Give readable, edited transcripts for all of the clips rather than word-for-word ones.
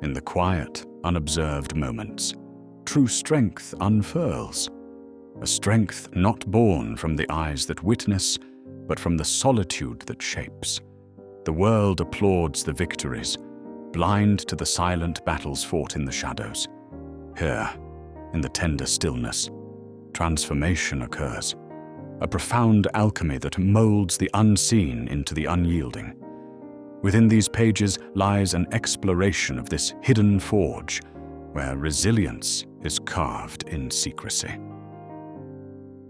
In the quiet, unobserved moments, true strength unfurls, a strength not born from the eyes that witness, but from the solitude that shapes. The world applauds the victories, blind to the silent battles fought in the shadows. Here, in the tender stillness, transformation occurs, a profound alchemy that molds the unseen into the unyielding. Within these pages lies an exploration of this hidden forge, where resilience is carved in secrecy.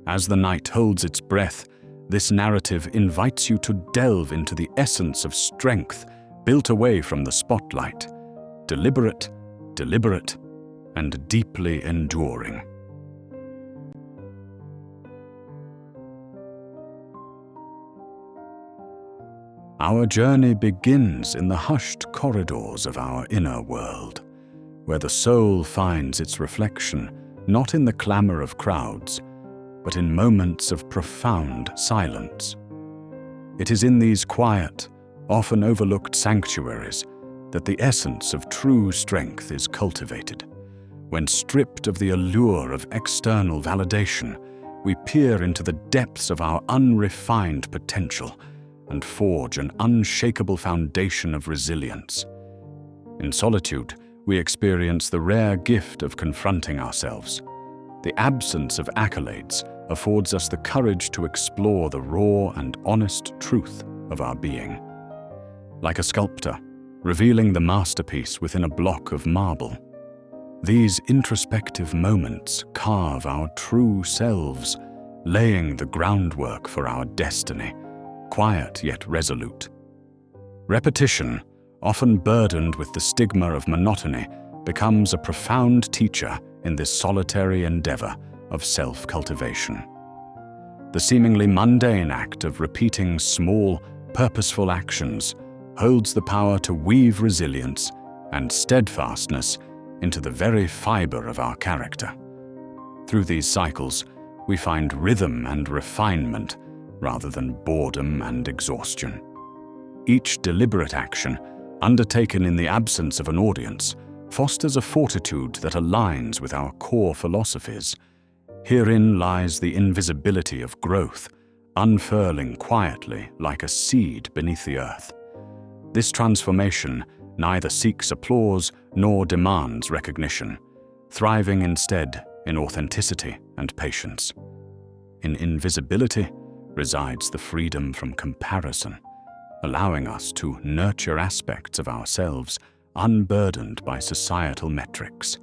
As the night holds its breath, this narrative invites you to delve into the essence of strength built away from the spotlight, deliberate, and deeply enduring. Our journey begins in the hushed corridors of our inner world, where the soul finds its reflection not in the clamor of crowds, but in moments of profound silence. It is in these quiet, often overlooked sanctuaries that the essence of true strength is cultivated. When stripped of the allure of external validation, we peer into the depths of our unrefined potential and forge an unshakable foundation of resilience. In solitude, we experience the rare gift of confronting ourselves. The absence of accolades affords us the courage to explore the raw and honest truth of our being. Like a sculptor, revealing the masterpiece within a block of marble, these introspective moments carve our true selves, laying the groundwork for our destiny, quiet yet resolute. Repetition, often burdened with the stigma of monotony, becomes a profound teacher in this solitary endeavor of self-cultivation. The seemingly mundane act of repeating small, purposeful actions holds the power to weave resilience and steadfastness into the very fiber of our character. Through these cycles, we find rhythm and refinement rather than boredom and exhaustion. Each deliberate action, undertaken in the absence of an audience, fosters a fortitude that aligns with our core philosophies. Herein lies the invisibility of growth, unfurling quietly like a seed beneath the earth. This transformation neither seeks applause nor demands recognition, thriving instead in authenticity and patience. In invisibility resides the freedom from comparison, allowing us to nurture aspects of ourselves unburdened by societal metrics.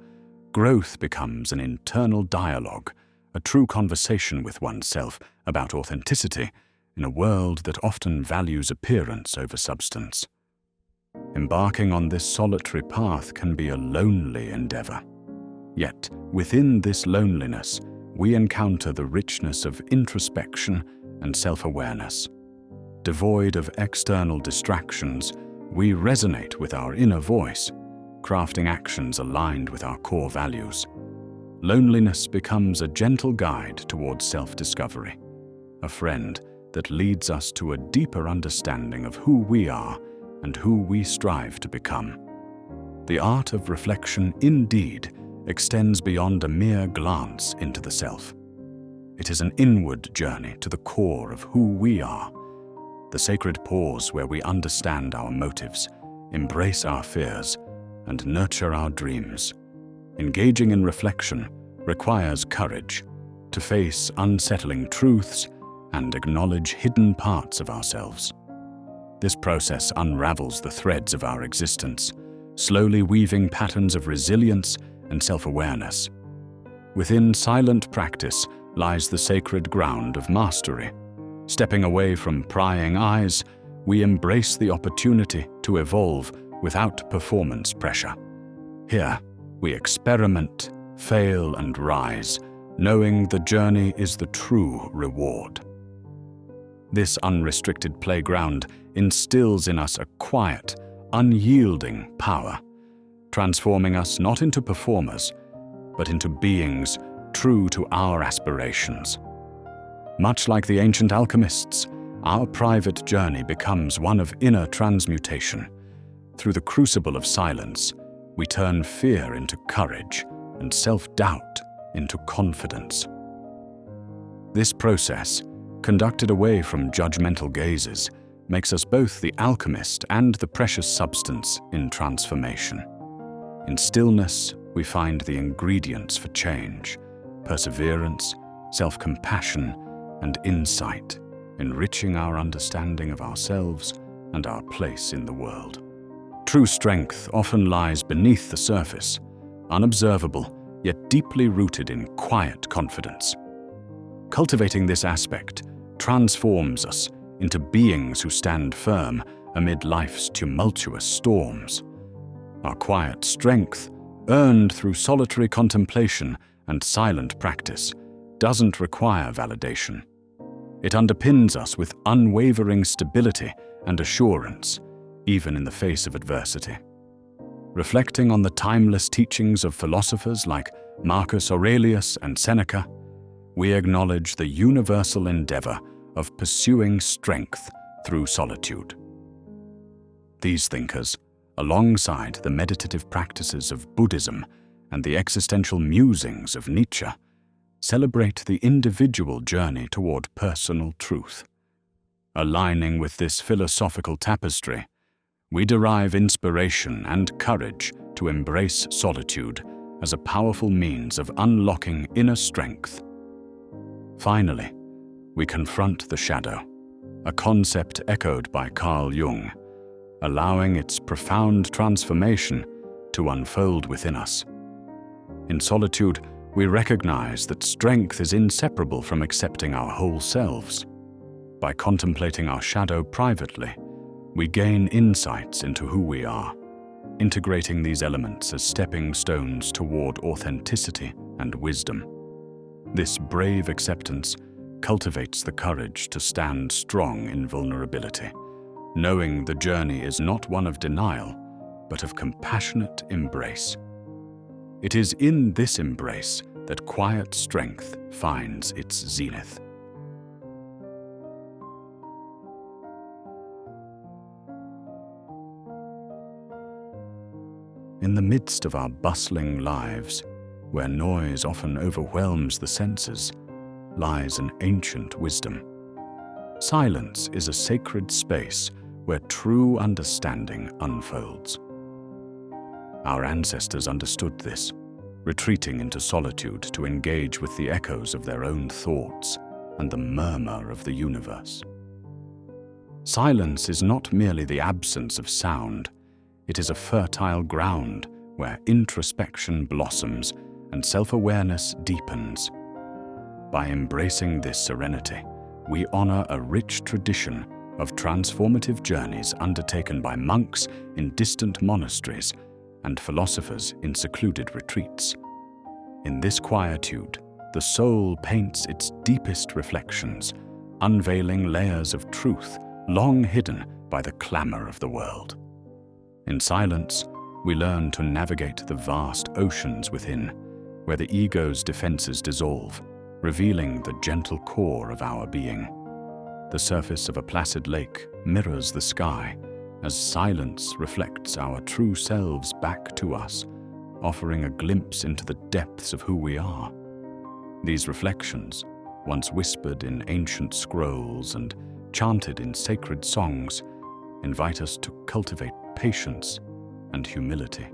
Growth becomes an internal dialogue, a true conversation with oneself about authenticity in a world that often values appearance over substance. Embarking on this solitary path can be a lonely endeavor. Yet, within this loneliness, we encounter the richness of introspection and self-awareness. Devoid of external distractions, we resonate with our inner voice, crafting actions aligned with our core values. Loneliness becomes a gentle guide towards self-discovery, a friend that leads us to a deeper understanding of who we are and who we strive to become. The art of reflection indeed extends beyond a mere glance into the self. It is an inward journey to the core of who we are, the sacred pause where we understand our motives, embrace our fears, and nurture our dreams. Engaging in reflection requires courage to face unsettling truths and acknowledge hidden parts of ourselves. This process unravels the threads of our existence, slowly weaving patterns of resilience and self-awareness. Within silent practice lies the sacred ground of mastery. Stepping away from prying eyes, we embrace the opportunity to evolve without performance pressure. Here, we experiment, fail, and rise, knowing the journey is the true reward. This unrestricted playground instills in us a quiet, unyielding power, transforming us not into performers, but into beings true to our aspirations. Much like the ancient alchemists, our private journey becomes one of inner transmutation. Through the crucible of silence, We turn fear into courage and self-doubt into confidence. This process, conducted away from judgmental gazes, makes us both the alchemist and the precious substance in transformation. In stillness, we find the ingredients for change: perseverance, self-compassion, and insight, enriching our understanding of ourselves and our place in the world. True strength often lies beneath the surface, unobservable, yet deeply rooted in quiet confidence. Cultivating this aspect transforms us into beings who stand firm amid life's tumultuous storms. Our quiet strength, earned through solitary contemplation and silent practice, doesn't require validation. It underpins us with unwavering stability and assurance, even in the face of adversity. Reflecting on the timeless teachings of philosophers like Marcus Aurelius and Seneca, we acknowledge the universal endeavor of pursuing strength through solitude. These thinkers, alongside the meditative practices of Buddhism and the existential musings of Nietzsche, celebrate the individual journey toward personal truth. Aligning with this philosophical tapestry, we derive inspiration and courage to embrace solitude as a powerful means of unlocking inner strength. Finally, we confront the shadow, a concept echoed by Carl Jung, allowing its profound transformation to unfold within us. In solitude, we recognize that strength is inseparable from accepting our whole selves. By contemplating our shadow privately, we gain insights into who we are, integrating these elements as stepping stones toward authenticity and wisdom. This brave acceptance cultivates the courage to stand strong in vulnerability, knowing the journey is not one of denial, but of compassionate embrace. It is in this embrace that quiet strength finds its zenith. In the midst of our bustling lives, where noise often overwhelms the senses, lies an ancient wisdom. Silence is a sacred space where true understanding unfolds. Our ancestors understood this, retreating into solitude to engage with the echoes of their own thoughts and the murmur of the universe. Silence is not merely the absence of sound, it is a fertile ground where introspection blossoms and self-awareness deepens. By embracing this serenity, we honor a rich tradition of transformative journeys undertaken by monks in distant monasteries and philosophers in secluded retreats. In this quietude, the soul paints its deepest reflections, unveiling layers of truth long hidden by the clamor of the world. In silence, we learn to navigate the vast oceans within, where the ego's defenses dissolve, revealing the gentle core of our being. The surface of a placid lake mirrors the sky, as silence reflects our true selves back to us, offering a glimpse into the depths of who we are. These reflections, once whispered in ancient scrolls and chanted in sacred songs, invite us to cultivate patience and humility.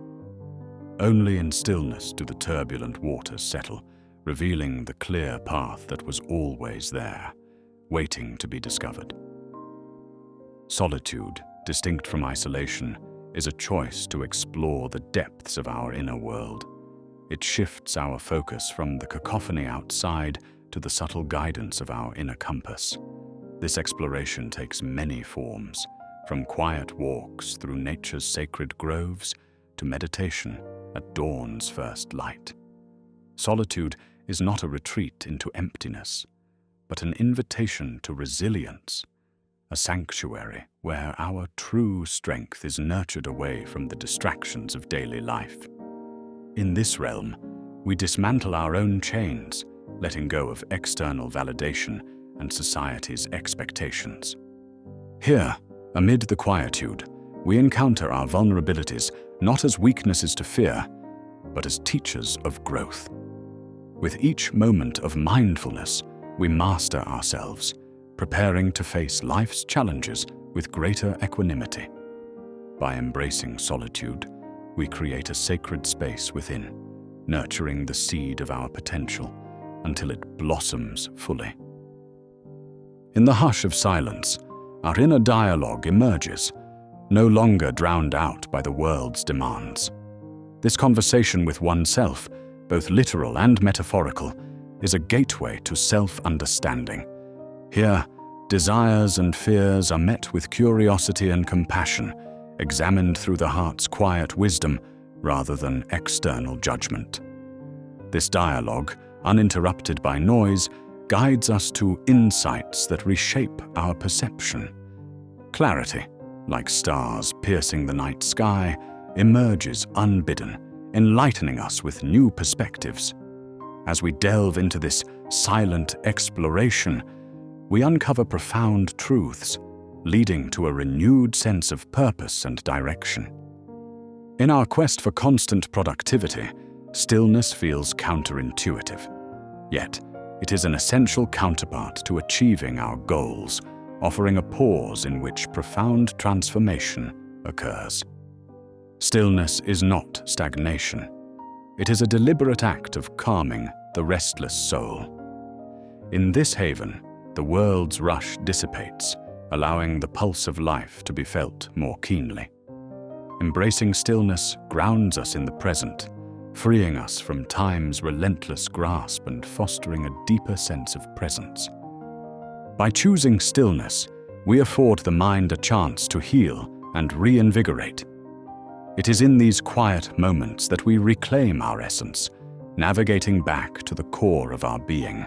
Only in stillness do the turbulent waters settle, revealing the clear path that was always there, waiting to be discovered. Solitude, distinct from isolation, is a choice to explore the depths of our inner world. It shifts our focus from the cacophony outside to the subtle guidance of our inner compass. This exploration takes many forms, from quiet walks through nature's sacred groves to meditation at dawn's first light. Solitude is not a retreat into emptiness, but an invitation to resilience, a sanctuary where our true strength is nurtured away from the distractions of daily life. In this realm, we dismantle our own chains, letting go of external validation and society's expectations. Here, amid the quietude, we encounter our vulnerabilities not as weaknesses to fear, but as teachers of growth. With each moment of mindfulness, we master ourselves, preparing to face life's challenges with greater equanimity. By embracing solitude, we create a sacred space within, nurturing the seed of our potential until it blossoms fully. In the hush of silence, our inner dialogue emerges, no longer drowned out by the world's demands. This conversation with oneself, both literal and metaphorical, is a gateway to self-understanding. Here, desires and fears are met with curiosity and compassion, examined through the heart's quiet wisdom rather than external judgment. This dialogue, uninterrupted by noise, guides us to insights that reshape our perception. Clarity, like stars piercing the night sky, emerges unbidden, enlightening us with new perspectives. As we delve into this silent exploration, we uncover profound truths, leading to a renewed sense of purpose and direction. In our quest for constant productivity, stillness feels counterintuitive. Yet, it is an essential counterpart to achieving our goals, offering a pause in which profound transformation occurs. Stillness is not stagnation. It is a deliberate act of calming the restless soul. In this haven, the world's rush dissipates, allowing the pulse of life to be felt more keenly. Embracing stillness grounds us in the present, freeing us from time's relentless grasp and fostering a deeper sense of presence. By choosing stillness, we afford the mind a chance to heal and reinvigorate. It is in these quiet moments that we reclaim our essence, navigating back to the core of our being.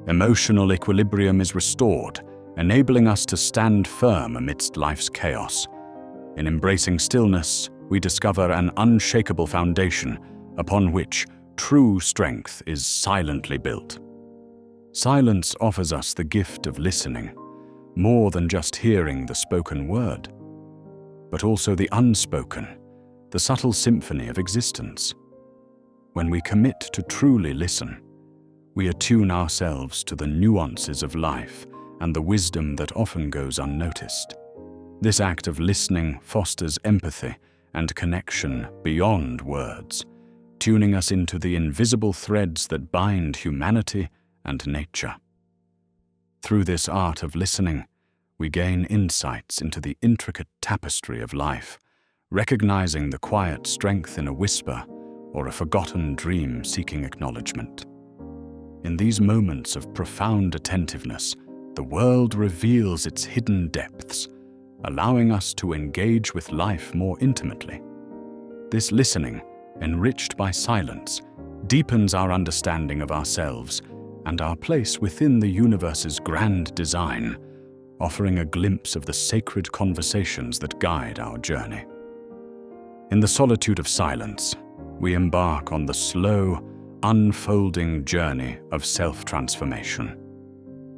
Emotional equilibrium is restored, enabling us to stand firm amidst life's chaos. In embracing stillness, we discover an unshakable foundation upon which true strength is silently built. Silence offers us the gift of listening, more than just hearing the spoken word, but also the unspoken, the subtle symphony of existence. When we commit to truly listen, we attune ourselves to the nuances of life and the wisdom that often goes unnoticed. This act of listening fosters empathy and connection beyond words, tuning us into the invisible threads that bind humanity and nature. Through this art of listening, we gain insights into the intricate tapestry of life, recognizing the quiet strength in a whisper or a forgotten dream seeking acknowledgement. In these moments of profound attentiveness, the world reveals its hidden depths, allowing us to engage with life more intimately. This listening, enriched by silence, deepens our understanding of ourselves and our place within the universe's grand design, offering a glimpse of the sacred conversations that guide our journey. In the solitude of silence, we embark on the slow, unfolding journey of self-transformation.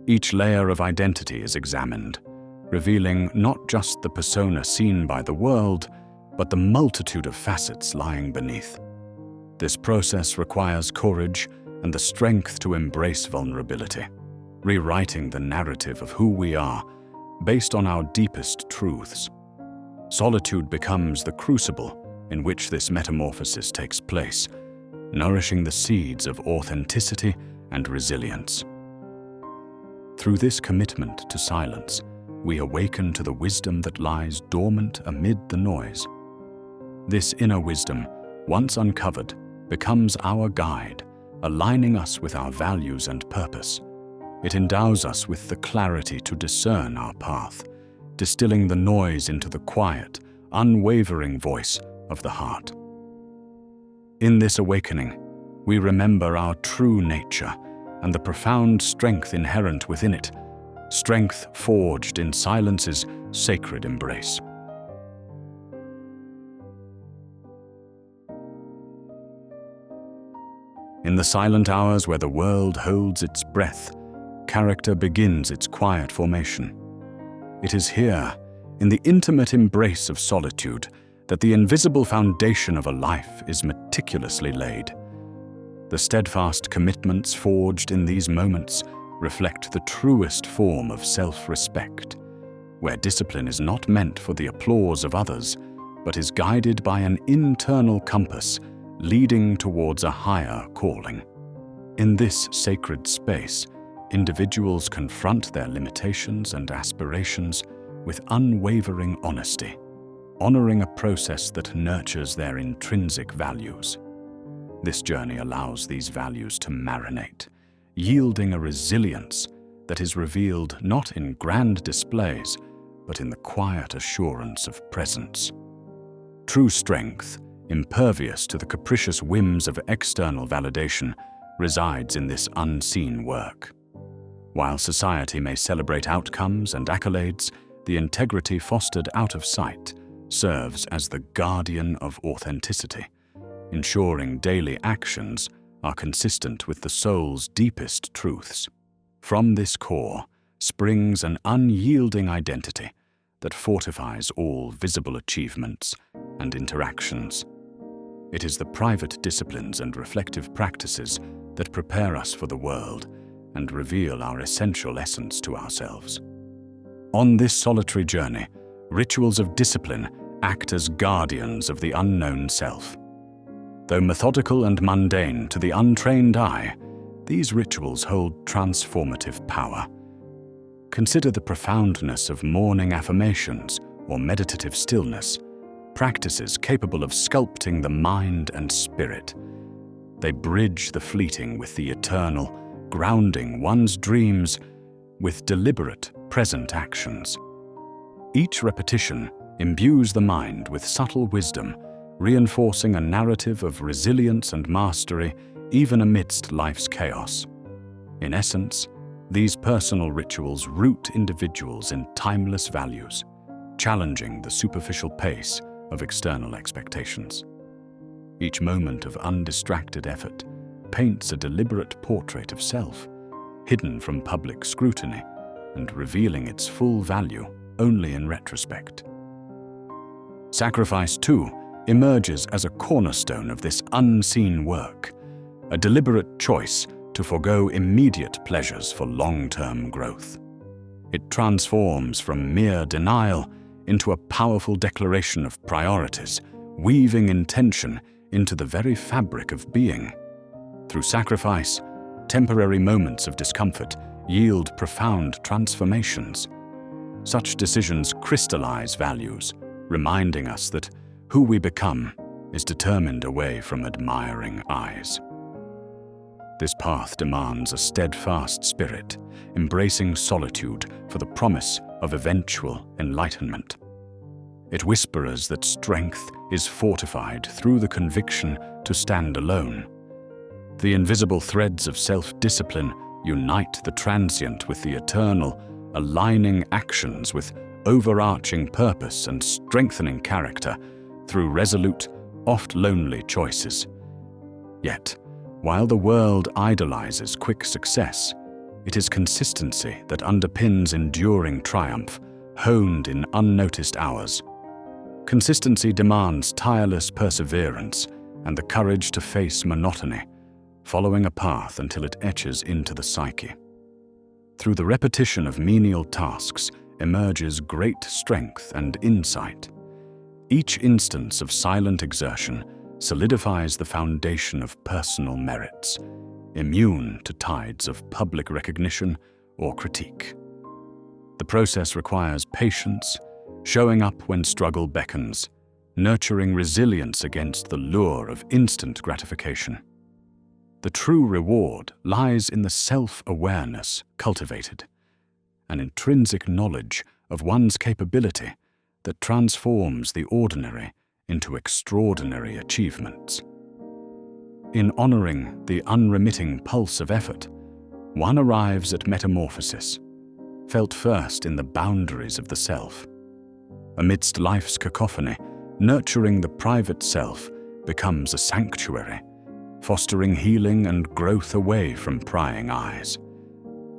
Each layer of identity is examined, revealing not just the persona seen by the world, but the multitude of facets lying beneath. This process requires courage and the strength to embrace vulnerability, rewriting the narrative of who we are based on our deepest truths. Solitude becomes the crucible in which this metamorphosis takes place, nourishing the seeds of authenticity and resilience. Through this commitment to silence, we awaken to the wisdom that lies dormant amid the noise. This inner wisdom, once uncovered, becomes our guide, aligning us with our values and purpose. It endows us with the clarity to discern our path, distilling the noise into the quiet, unwavering voice of the heart. In this awakening, we remember our true nature and the profound strength inherent within it, strength forged in silence's sacred embrace. In the silent hours where the world holds its breath, character begins its quiet formation. It is here, in the intimate embrace of solitude, that the invisible foundation of a life is meticulously laid. The steadfast commitments forged in these moments reflect the truest form of self-respect, where discipline is not meant for the applause of others, but is guided by an internal compass leading towards a higher calling. In this sacred space, individuals confront their limitations and aspirations with unwavering honesty, honoring a process that nurtures their intrinsic values. This journey allows these values to marinate, yielding a resilience that is revealed not in grand displays, but in the quiet assurance of presence. True strength, impervious to the capricious whims of external validation, resides in this unseen work. While society may celebrate outcomes and accolades, the integrity fostered out of sight serves as the guardian of authenticity, ensuring daily actions are consistent with the soul's deepest truths. From this core springs an unyielding identity that fortifies all visible achievements and interactions. It is the private disciplines and reflective practices that prepare us for the world and reveal our essential essence to ourselves. On this solitary journey, rituals of discipline act as guardians of the unknown self. Though methodical and mundane to the untrained eye, these rituals hold transformative power. Consider the profoundness of morning affirmations or meditative stillness, practices capable of sculpting the mind and spirit. They bridge the fleeting with the eternal, grounding one's dreams with deliberate, present actions. Each repetition imbues the mind with subtle wisdom, reinforcing a narrative of resilience and mastery even amidst life's chaos. In essence, these personal rituals root individuals in timeless values, challenging the superficial pace of external expectations. Each moment of undistracted effort paints a deliberate portrait of self, hidden from public scrutiny and revealing its full value only in retrospect. Sacrifice, too, emerges as a cornerstone of this unseen work, a deliberate choice to forego immediate pleasures for long-term growth. It transforms from mere denial into a powerful declaration of priorities, weaving intention into the very fabric of being. Through sacrifice, temporary moments of discomfort yield profound transformations. Such decisions crystallize values, reminding us that who we become is determined away from admiring eyes. This path demands a steadfast spirit, embracing solitude for the promise of eventual enlightenment. It whispers that strength is fortified through the conviction to stand alone. The invisible threads of self-discipline unite the transient with the eternal, aligning actions with overarching purpose and strengthening character through resolute, oft lonely choices. Yet, while the world idolizes quick success, it is consistency that underpins enduring triumph, honed in unnoticed hours. Consistency demands tireless perseverance and the courage to face monotony, following a path until it etches into the psyche. Through the repetition of menial tasks emerges great strength and insight. Each instance of silent exertion solidifies the foundation of personal merits, immune to tides of public recognition or critique. The process requires patience, showing up when struggle beckons, nurturing resilience against the lure of instant gratification. The true reward lies in the self-awareness cultivated, an intrinsic knowledge of one's capability that transforms the ordinary into extraordinary achievements. In honoring the unremitting pulse of effort, one arrives at metamorphosis, felt first in the boundaries of the self. Amidst life's cacophony, nurturing the private self becomes a sanctuary, fostering healing and growth away from prying eyes.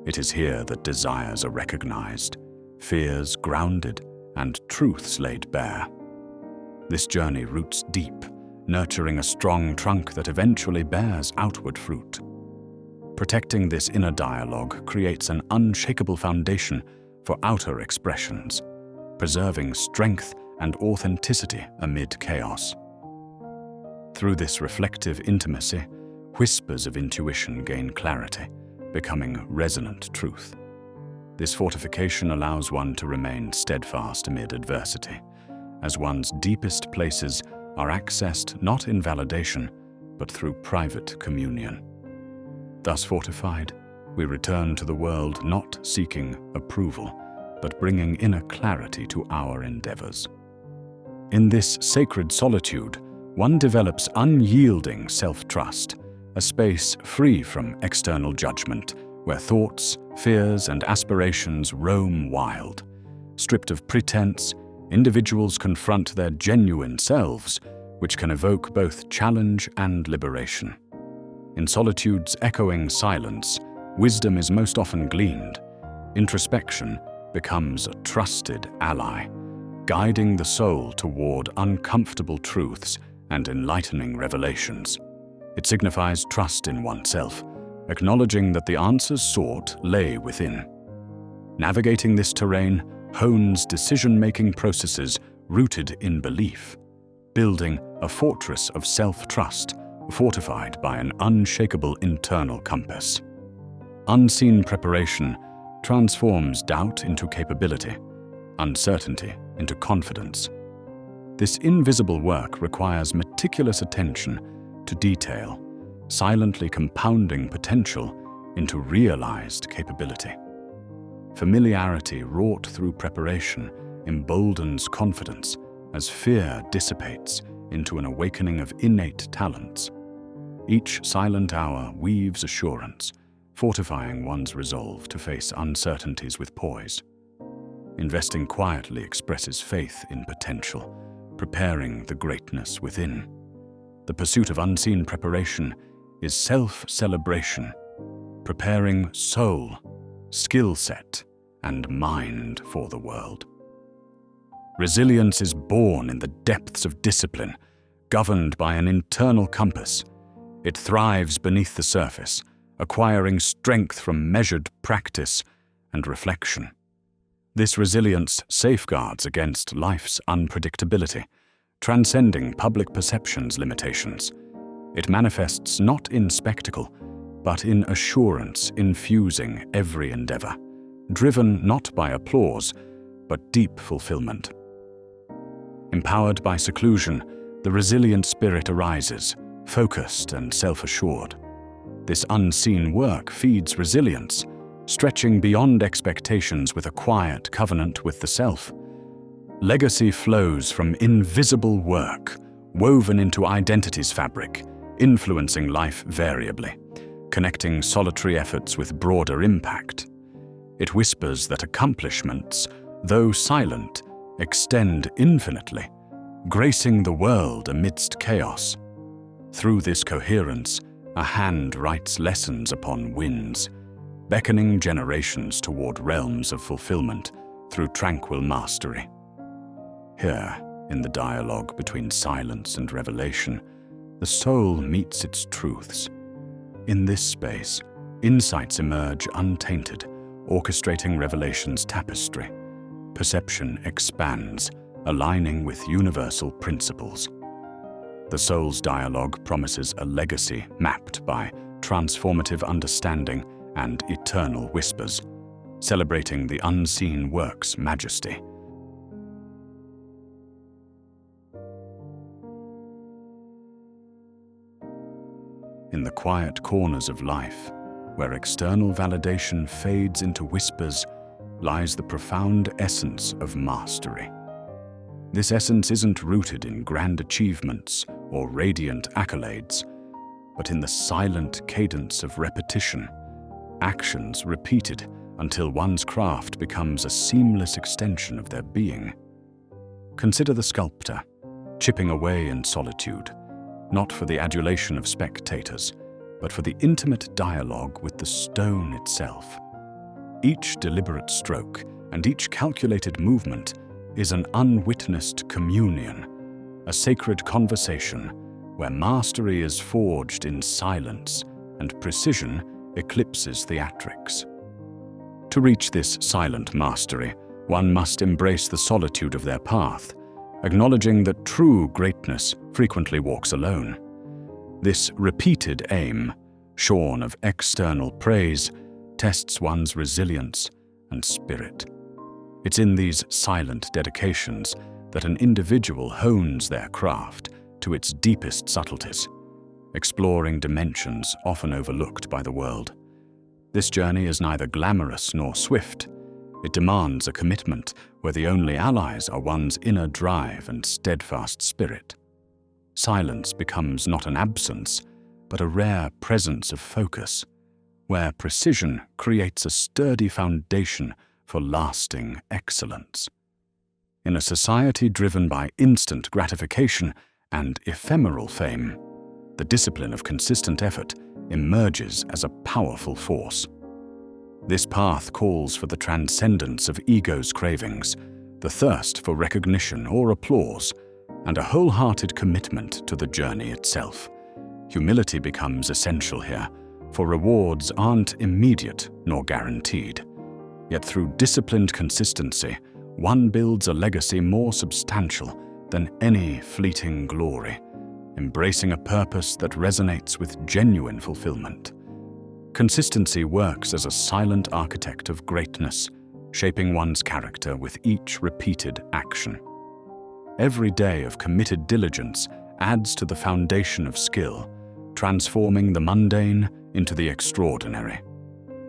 It is here that desires are recognized, fears grounded, and truths laid bare. This journey roots deep, nurturing a strong trunk that eventually bears outward fruit. Protecting this inner dialogue creates an unshakable foundation for outer expressions, preserving strength and authenticity amid chaos. Through this reflective intimacy, whispers of intuition gain clarity, becoming resonant truth. This fortification allows one to remain steadfast amid adversity, as one's deepest places are accessed not in validation, but through private communion. Thus fortified, we return to the world not seeking approval, but bringing inner clarity to our endeavors. In this sacred solitude, one develops unyielding self-trust, a space free from external judgment, where thoughts, fears, and aspirations roam wild. Stripped of pretense, individuals confront their genuine selves, which can evoke both challenge and liberation. In solitude's echoing silence, wisdom is most often gleaned. Introspection becomes a trusted ally, guiding the soul toward uncomfortable truths and enlightening revelations. It signifies trust in oneself, acknowledging that the answers sought lay within. Navigating this terrain hones decision-making processes rooted in belief, building a fortress of self-trust fortified by an unshakable internal compass. Unseen preparation transforms doubt into capability, uncertainty into confidence. This invisible work requires meticulous attention to detail, silently compounding potential into realized capability. Familiarity wrought through preparation emboldens confidence as fear dissipates into an awakening of innate talents. Each silent hour weaves assurance, fortifying one's resolve to face uncertainties with poise. Investing quietly expresses faith in potential, preparing the greatness within. The pursuit of unseen preparation is self-celebration, preparing soul, skill set, and mind for the world. Resilience is born in the depths of discipline, governed by an internal compass. It thrives beneath the surface, acquiring strength from measured practice and reflection. This resilience safeguards against life's unpredictability, transcending public perception's limitations. It manifests not in spectacle, but in assurance infusing every endeavor, driven not by applause, but deep fulfillment. Empowered by seclusion, the resilient spirit arises, focused and self-assured. This unseen work feeds resilience, stretching beyond expectations with a quiet covenant with the self. Legacy flows from invisible work, woven into identity's fabric, influencing life variably, connecting solitary efforts with broader impact. It whispers that accomplishments, though silent, extend infinitely, gracing the world amidst chaos. Through this coherence, a hand writes lessons upon winds, beckoning generations toward realms of fulfillment through tranquil mastery. Here, in the dialogue between silence and revelation, the soul meets its truths. In this space, insights emerge untainted, orchestrating revelation's tapestry. Perception expands, aligning with universal principles. The soul's dialogue promises a legacy mapped by transformative understanding and eternal whispers, celebrating the unseen work's majesty. In the quiet corners of life, where external validation fades into whispers, lies the profound essence of mastery. This essence isn't rooted in grand achievements or radiant accolades, but in the silent cadence of repetition, actions repeated until one's craft becomes a seamless extension of their being. Consider the sculptor, chipping away in solitude, not for the adulation of spectators, but for the intimate dialogue with the stone itself. Each deliberate stroke and each calculated movement is an unwitnessed communion, a sacred conversation where mastery is forged in silence and precision eclipses theatrics. To reach this silent mastery, one must embrace the solitude of their path, acknowledging that true greatness frequently walks alone. This repeated aim, shorn of external praise, tests one's resilience and spirit. It's in these silent dedications that an individual hones their craft to its deepest subtleties, exploring dimensions often overlooked by the world. This journey is neither glamorous nor swift. It demands a commitment where the only allies are one's inner drive and steadfast spirit. Silence becomes not an absence, but a rare presence of focus, where precision creates a sturdy foundation for lasting excellence. In a society driven by instant gratification and ephemeral fame, the discipline of consistent effort emerges as a powerful force. This path calls for the transcendence of ego's cravings, the thirst for recognition or applause, and a wholehearted commitment to the journey itself. Humility becomes essential here, for rewards aren't immediate nor guaranteed. Yet through disciplined consistency, one builds a legacy more substantial than any fleeting glory, embracing a purpose that resonates with genuine fulfillment. Consistency works as a silent architect of greatness, shaping one's character with each repeated action. Every day of committed diligence adds to the foundation of skill, transforming the mundane into the extraordinary.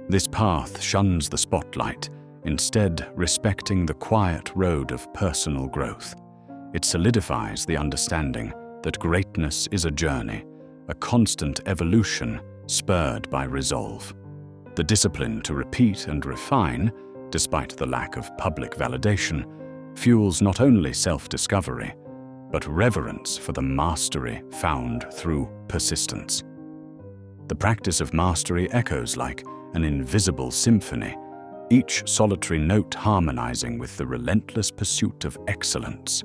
This path shuns the spotlight, instead respecting the quiet road of personal growth. It solidifies the understanding that greatness is a journey, a constant evolution spurred by resolve. The discipline to repeat and refine, despite the lack of public validation, fuels not only self-discovery, but reverence for the mastery found through persistence. The practice of mastery echoes like an invisible symphony, each solitary note harmonizing with the relentless pursuit of excellence.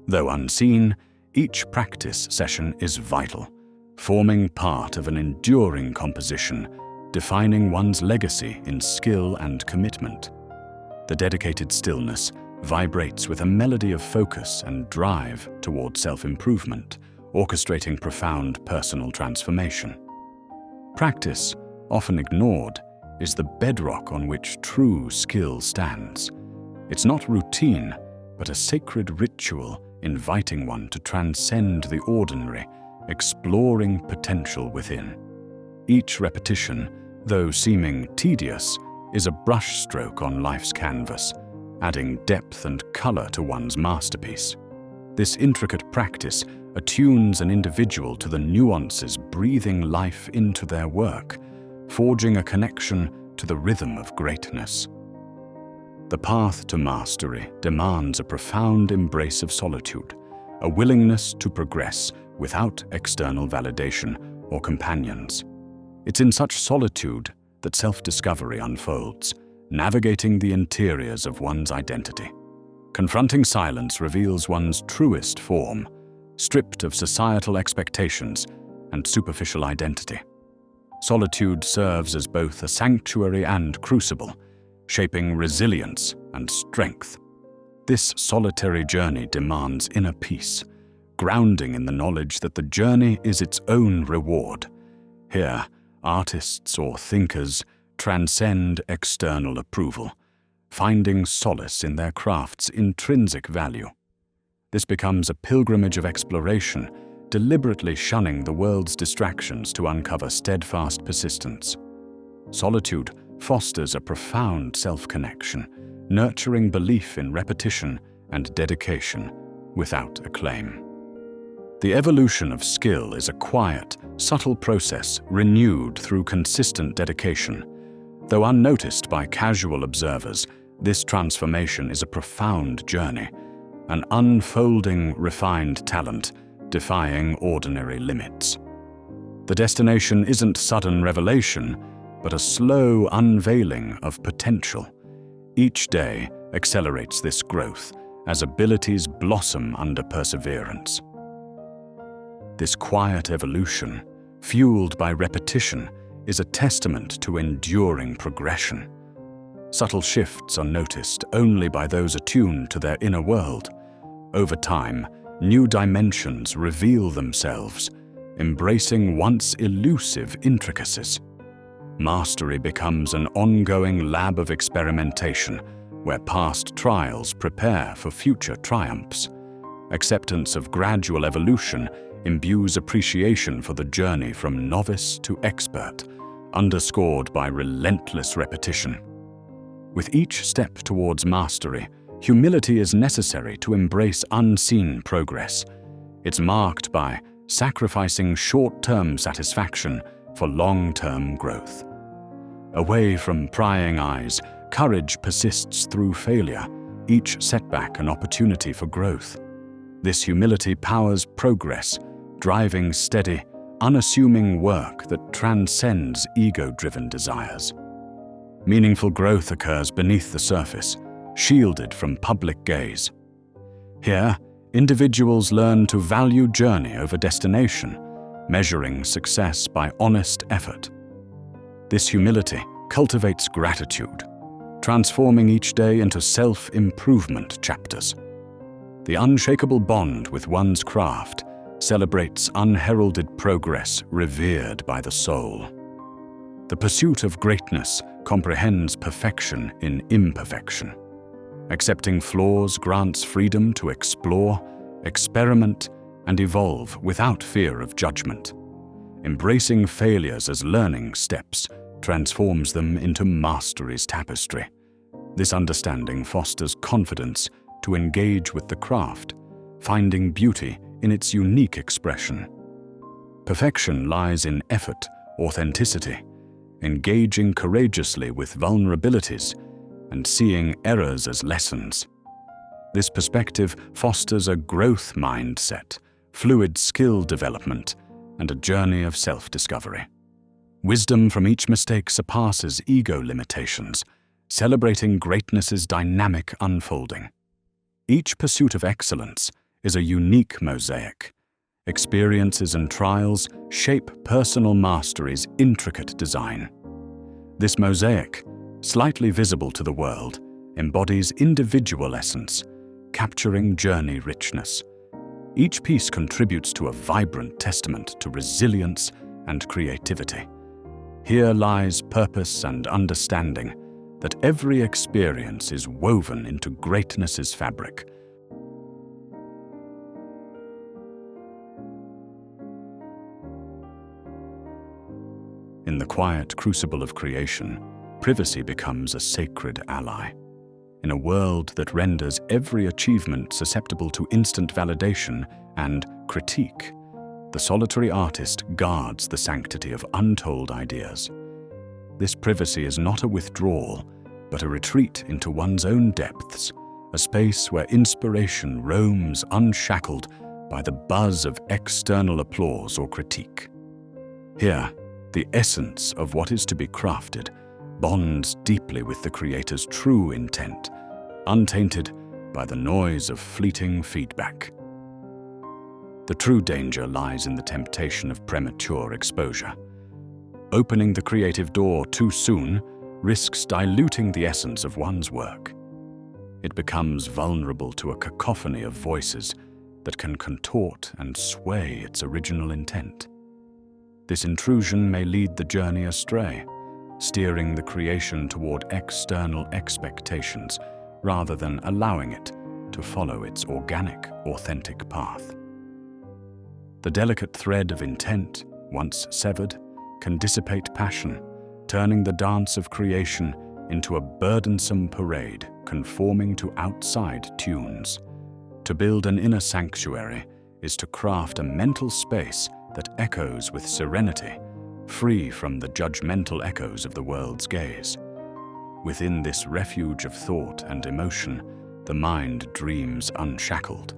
Though unseen, each practice session is vital, forming part of an enduring composition, defining one's legacy in skill and commitment. The dedicated stillness vibrates with a melody of focus and drive toward self-improvement, orchestrating profound personal transformation. Practice, often ignored, is the bedrock on which true skill stands. It's not routine, but a sacred ritual inviting one to transcend the ordinary, exploring potential within. Each repetition, though seeming tedious, is a brushstroke on life's canvas, adding depth and color to one's masterpiece. This intricate practice attunes an individual to the nuances breathing life into their work, forging a connection to the rhythm of greatness. The path to mastery demands a profound embrace of solitude, a willingness to progress without external validation or companions. It's in such solitude that self-discovery unfolds, navigating the interiors of one's identity. Confronting silence reveals one's truest form, stripped of societal expectations and superficial identity. Solitude serves as both a sanctuary and crucible, shaping resilience and strength. This solitary journey demands inner peace, grounding in the knowledge that the journey is its own reward. Here, artists or thinkers transcend external approval, finding solace in their craft's intrinsic value. This becomes a pilgrimage of exploration, deliberately shunning the world's distractions to uncover steadfast persistence. Solitude fosters a profound self-connection, nurturing belief in repetition and dedication without acclaim. The evolution of skill is a quiet, subtle process renewed through consistent dedication. Though unnoticed by casual observers, this transformation is a profound journey, an unfolding, refined talent defying ordinary limits. The destination isn't sudden revelation, but a slow unveiling of potential. Each day accelerates this growth, as abilities blossom under perseverance. This quiet evolution, fueled by repetition, is a testament to enduring progression. Subtle shifts are noticed only by those attuned to their inner world. Over time, new dimensions reveal themselves, embracing once elusive intricacies. Mastery becomes an ongoing lab of experimentation, where past trials prepare for future triumphs. Acceptance of gradual evolution imbues appreciation for the journey from novice to expert, underscored by relentless repetition. With each step towards mastery, humility is necessary to embrace unseen progress. It's marked by sacrificing short-term satisfaction for long-term growth. Away from prying eyes, courage persists through failure, each setback an opportunity for growth. This humility powers progress, driving steady, unassuming work that transcends ego-driven desires. Meaningful growth occurs beneath the surface, shielded from public gaze. Here, individuals learn to value journey over destination, measuring success by honest effort. This humility cultivates gratitude, transforming each day into self-improvement chapters. The unshakable bond with one's craft celebrates unheralded progress revered by the soul. The pursuit of greatness comprehends perfection in imperfection. Accepting flaws grants freedom to explore, experiment, and evolve without fear of judgment. Embracing failures as learning steps transforms them into mastery's tapestry. This understanding fosters confidence to engage with the craft, finding beauty in its unique expression. Perfection lies in effort, authenticity, engaging courageously with vulnerabilities, and seeing errors as lessons. This perspective fosters a growth mindset, fluid skill development, and a journey of self-discovery. Wisdom from each mistake surpasses ego limitations, celebrating greatness's dynamic unfolding. Each pursuit of excellence is a unique mosaic. Experiences and trials shape personal mastery's intricate design. This mosaic, slightly visible to the world, embodies individual essence, capturing journey richness. Each piece contributes to a vibrant testament to resilience and creativity. Here lies purpose and understanding that every experience is woven into greatness's fabric. In the quiet crucible of creation, privacy becomes a sacred ally. In a world that renders every achievement susceptible to instant validation and critique, the solitary artist guards the sanctity of untold ideas. This privacy is not a withdrawal, but a retreat into one's own depths, a space where inspiration roams unshackled by the buzz of external applause or critique. Here, the essence of what is to be crafted bonds deeply with the creator's true intent, untainted by the noise of fleeting feedback. The true danger lies in the temptation of premature exposure. Opening the creative door too soon risks diluting the essence of one's work. It becomes vulnerable to a cacophony of voices that can contort and sway its original intent. This intrusion may lead the journey astray, steering the creation toward external expectations rather than allowing it to follow its organic, authentic path. The delicate thread of intent, once severed, can dissipate passion, turning the dance of creation into a burdensome parade conforming to outside tunes. To build an inner sanctuary is to craft a mental space that echoes with serenity, free from the judgmental echoes of the world's gaze. Within this refuge of thought and emotion, the mind dreams unshackled.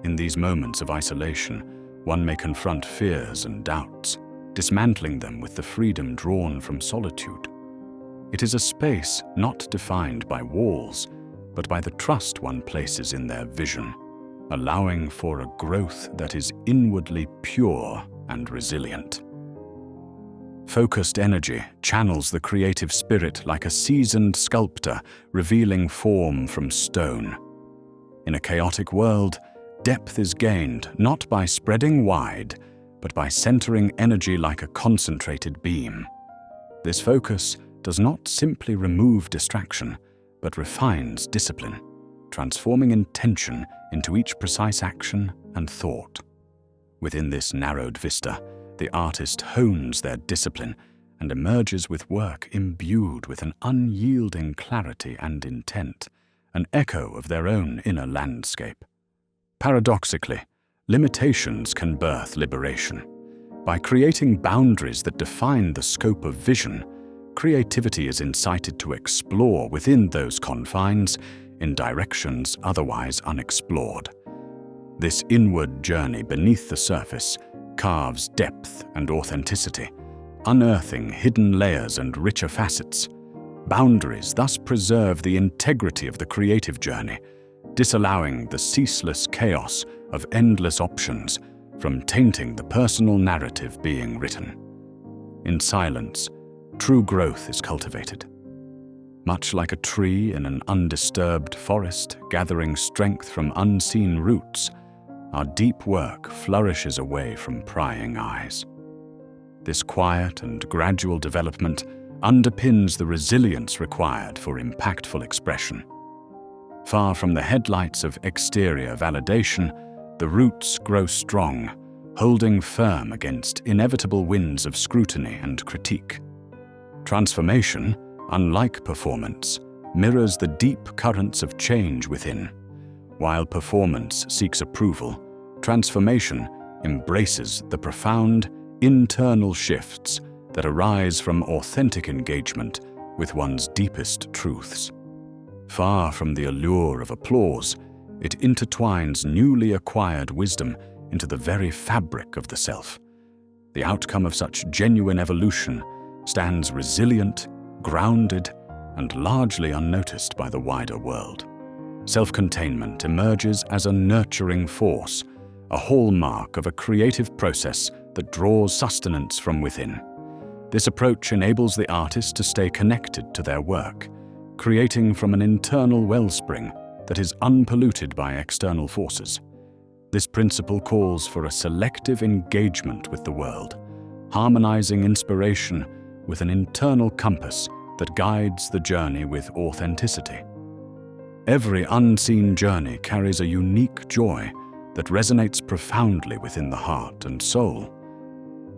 In these moments of isolation, one may confront fears and doubts, dismantling them with the freedom drawn from solitude. It is a space not defined by walls, but by the trust one places in their vision, allowing for a growth that is inwardly pure and resilient. Focused energy channels the creative spirit like a seasoned sculptor revealing form from stone. In a chaotic world, depth is gained not by spreading wide, but by centering energy like a concentrated beam. This focus does not simply remove distraction, but refines discipline, transforming intention into each precise action and thought. Within this narrowed vista, the artist hones their discipline and emerges with work imbued with an unyielding clarity and intent, an echo of their own inner landscape. Paradoxically, limitations can birth liberation. By creating boundaries that define the scope of vision, creativity is incited to explore within those confines in directions otherwise unexplored. This inward journey beneath the surface carves depth and authenticity, unearthing hidden layers and richer facets. Boundaries thus preserve the integrity of the creative journey, disallowing the ceaseless chaos of endless options from tainting the personal narrative being written. In silence, true growth is cultivated. Much like a tree in an undisturbed forest gathering strength from unseen roots, our deep work flourishes away from prying eyes. This quiet and gradual development underpins the resilience required for impactful expression. Far from the headlights of exterior validation, the roots grow strong, holding firm against inevitable winds of scrutiny and critique. Transformation, unlike performance, mirrors the deep currents of change within. While performance seeks approval, transformation embraces the profound internal shifts that arise from authentic engagement with one's deepest truths. Far from the allure of applause, it intertwines newly acquired wisdom into the very fabric of the self. The outcome of such genuine evolution stands resilient, grounded, and largely unnoticed by the wider world. Self-containment emerges as a nurturing force, a hallmark of a creative process that draws sustenance from within. This approach enables the artist to stay connected to their work, creating from an internal wellspring that is unpolluted by external forces. This principle calls for a selective engagement with the world, harmonizing inspiration with an internal compass that guides the journey with authenticity. Every unseen journey carries a unique joy that resonates profoundly within the heart and soul.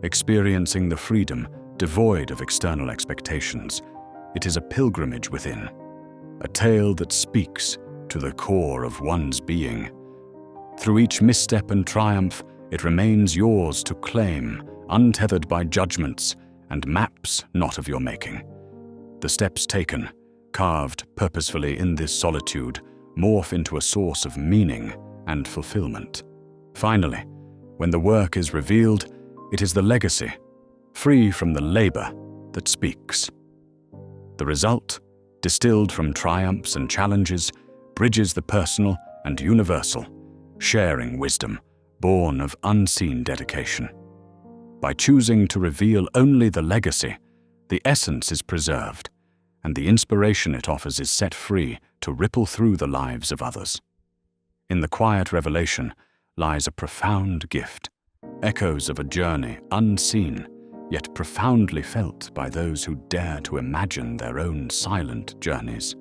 Experiencing the freedom devoid of external expectations, it is a pilgrimage within, a tale that speaks to the core of one's being. Through each misstep and triumph, it remains yours to claim, untethered by judgments and maps not of your making. The steps taken, carved purposefully in this solitude, morph into a source of meaning and fulfillment. Finally, when the work is revealed, it is the legacy, free from the labor, that speaks. The result, distilled from triumphs and challenges, bridges the personal and universal, sharing wisdom born of unseen dedication. By choosing to reveal only the legacy, the essence is preserved, and the inspiration it offers is set free to ripple through the lives of others. In the quiet revelation lies a profound gift, echoes of a journey unseen, yet profoundly felt by those who dare to imagine their own silent journeys.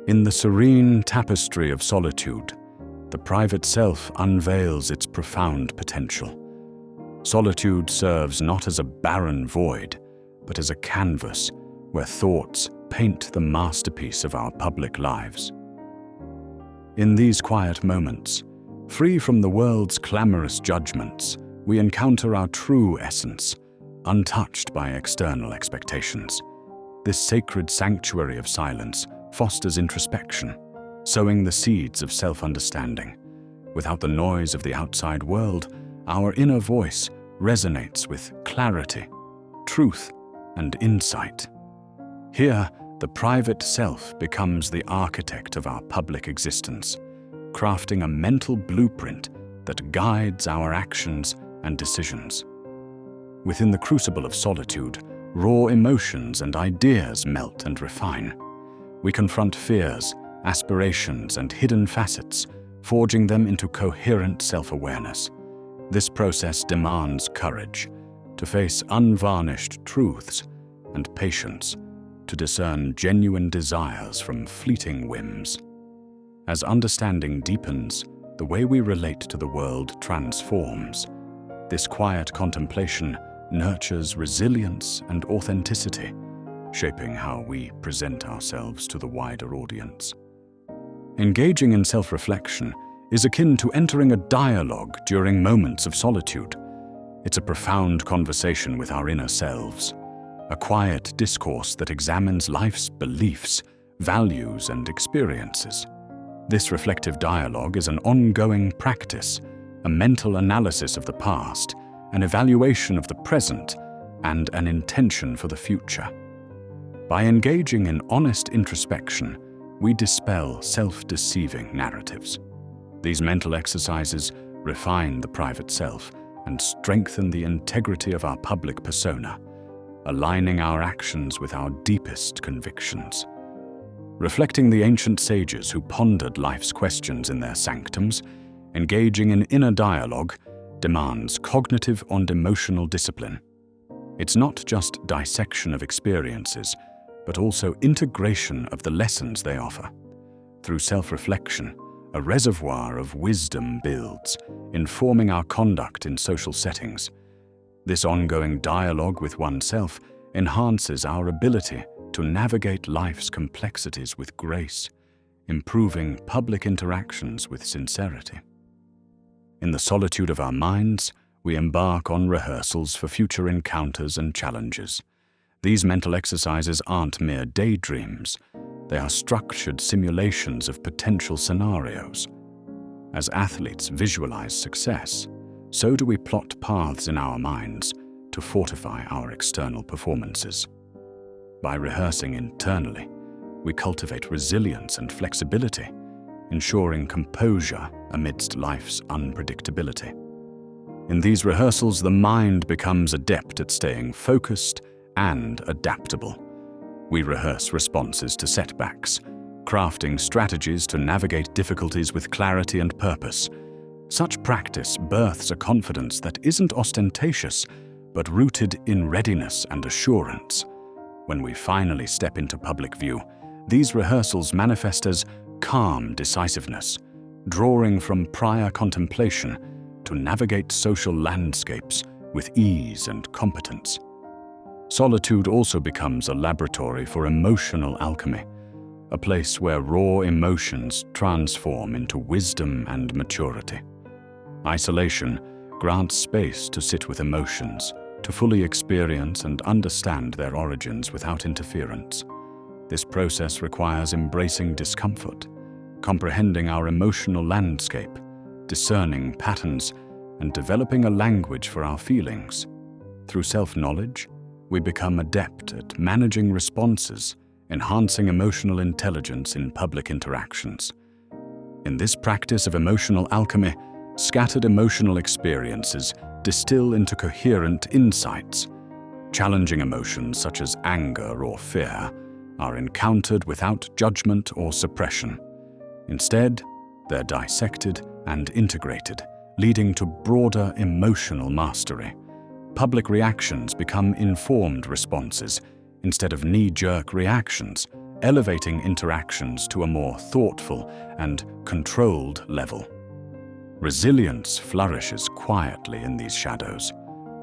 In the serene tapestry of solitude, the private self unveils its profound potential. Solitude serves not as a barren void, but as a canvas where thoughts paint the masterpiece of our public lives. In these quiet moments, free from the world's clamorous judgments, we encounter our true essence, untouched by external expectations. This sacred sanctuary of silence fosters introspection, sowing the seeds of self-understanding. Without the noise of the outside world, our inner voice resonates with clarity, truth, and insight. Here, the private self becomes the architect of our public existence, crafting a mental blueprint that guides our actions and decisions. Within the crucible of solitude, raw emotions and ideas melt and refine. We confront fears, aspirations, and hidden facets, forging them into coherent self-awareness. This process demands courage to face unvarnished truths and patience to discern genuine desires from fleeting whims. As understanding deepens, the way we relate to the world transforms. This quiet contemplation nurtures resilience and authenticity, shaping how we present ourselves to the wider audience. Engaging in self-reflection is akin to entering a dialogue during moments of solitude. It's a profound conversation with our inner selves, a quiet discourse that examines life's beliefs, values, and experiences. This reflective dialogue is an ongoing practice, a mental analysis of the past, an evaluation of the present, and an intention for the future. By engaging in honest introspection, we dispel self-deceiving narratives. These mental exercises refine the private self and strengthen the integrity of our public persona, aligning our actions with our deepest convictions. Reflecting the ancient sages who pondered life's questions in their sanctums, engaging in inner dialogue demands cognitive and emotional discipline. It's not just dissection of experiences, but also integration of the lessons they offer. Through self-reflection, a reservoir of wisdom builds, informing our conduct in social settings. This ongoing dialogue with oneself enhances our ability to navigate life's complexities with grace, improving public interactions with sincerity. In the solitude of our minds, we embark on rehearsals for future encounters and challenges. These mental exercises aren't mere daydreams. They are structured simulations of potential scenarios. As athletes visualize success, so do we plot paths in our minds to fortify our external performances. By rehearsing internally, we cultivate resilience and flexibility, ensuring composure amidst life's unpredictability. In these rehearsals, the mind becomes adept at staying focused and adaptable. We rehearse responses to setbacks, crafting strategies to navigate difficulties with clarity and purpose. Such practice births a confidence that isn't ostentatious, but rooted in readiness and assurance. When we finally step into public view, these rehearsals manifest as calm decisiveness, drawing from prior contemplation to navigate social landscapes with ease and competence. Solitude also becomes a laboratory for emotional alchemy, a place where raw emotions transform into wisdom and maturity. Isolation grants space to sit with emotions, to fully experience and understand their origins without interference. This process requires embracing discomfort, comprehending our emotional landscape, discerning patterns, and developing a language for our feelings. Through self-knowledge, we become adept at managing responses, enhancing emotional intelligence in public interactions. In this practice of emotional alchemy, scattered emotional experiences distill into coherent insights. Challenging emotions such as anger or fear are encountered without judgment or suppression. Instead, they're dissected and integrated, leading to broader emotional mastery. Public reactions become informed responses instead of knee-jerk reactions, elevating interactions to a more thoughtful and controlled level. Resilience flourishes quietly in these shadows,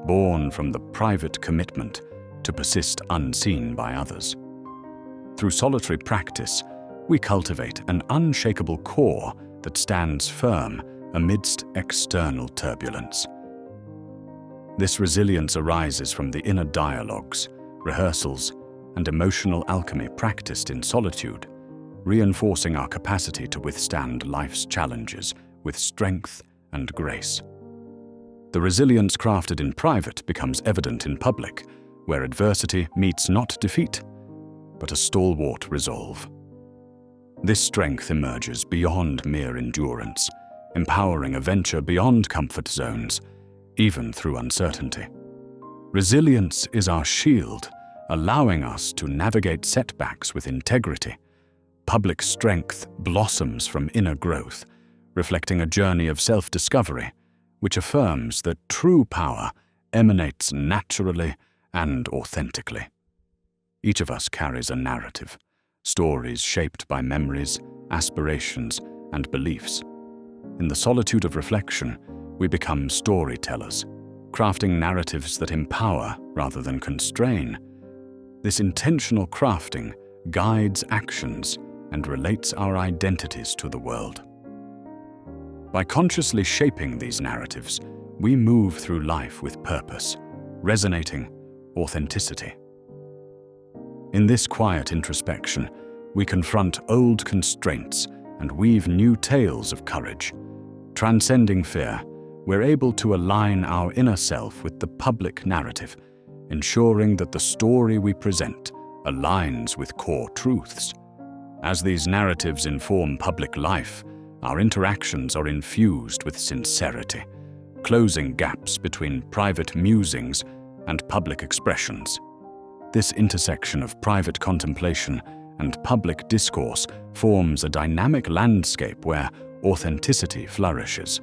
born from the private commitment to persist unseen by others. Through solitary practice, we cultivate an unshakable core that stands firm amidst external turbulence. This resilience arises from the inner dialogues, rehearsals, and emotional alchemy practiced in solitude, reinforcing our capacity to withstand life's challenges with strength and grace. The resilience crafted in private becomes evident in public, where adversity meets not defeat, but a stalwart resolve. This strength emerges beyond mere endurance, empowering a venture beyond comfort zones, even through uncertainty. Resilience is our shield, allowing us to navigate setbacks with integrity. Public strength blossoms from inner growth, reflecting a journey of self-discovery, which affirms that true power emanates naturally and authentically. Each of us carries a narrative, stories shaped by memories, aspirations, and beliefs. In the solitude of reflection, we become storytellers, crafting narratives that empower rather than constrain. This intentional crafting guides actions and relates our identities to the world. By consciously shaping these narratives, we move through life with purpose, resonating authenticity. In this quiet introspection, we confront old constraints and weave new tales of courage. Transcending fear, we're able to align our inner self with the public narrative, ensuring that the story we present aligns with core truths. As these narratives inform public life, our interactions are infused with sincerity, closing gaps between private musings and public expressions. This intersection of private contemplation and public discourse forms a dynamic landscape where authenticity flourishes.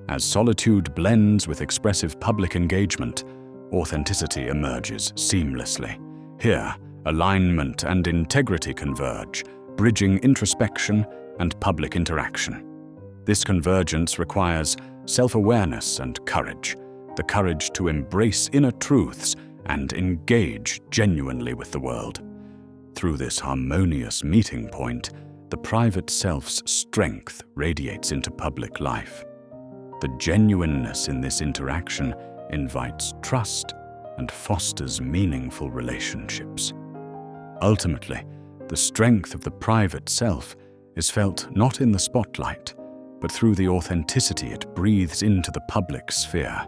As solitude blends with expressive public engagement, authenticity emerges seamlessly. Here, alignment and integrity converge, bridging introspection and public interaction. This convergence requires self-awareness and courage, the courage to embrace inner truths and engage genuinely with the world. Through this harmonious meeting point, the private self's strength radiates into public life. The genuineness in this interaction invites trust and fosters meaningful relationships. Ultimately, the strength of the private self is felt not in the spotlight, but through the authenticity it breathes into the public sphere.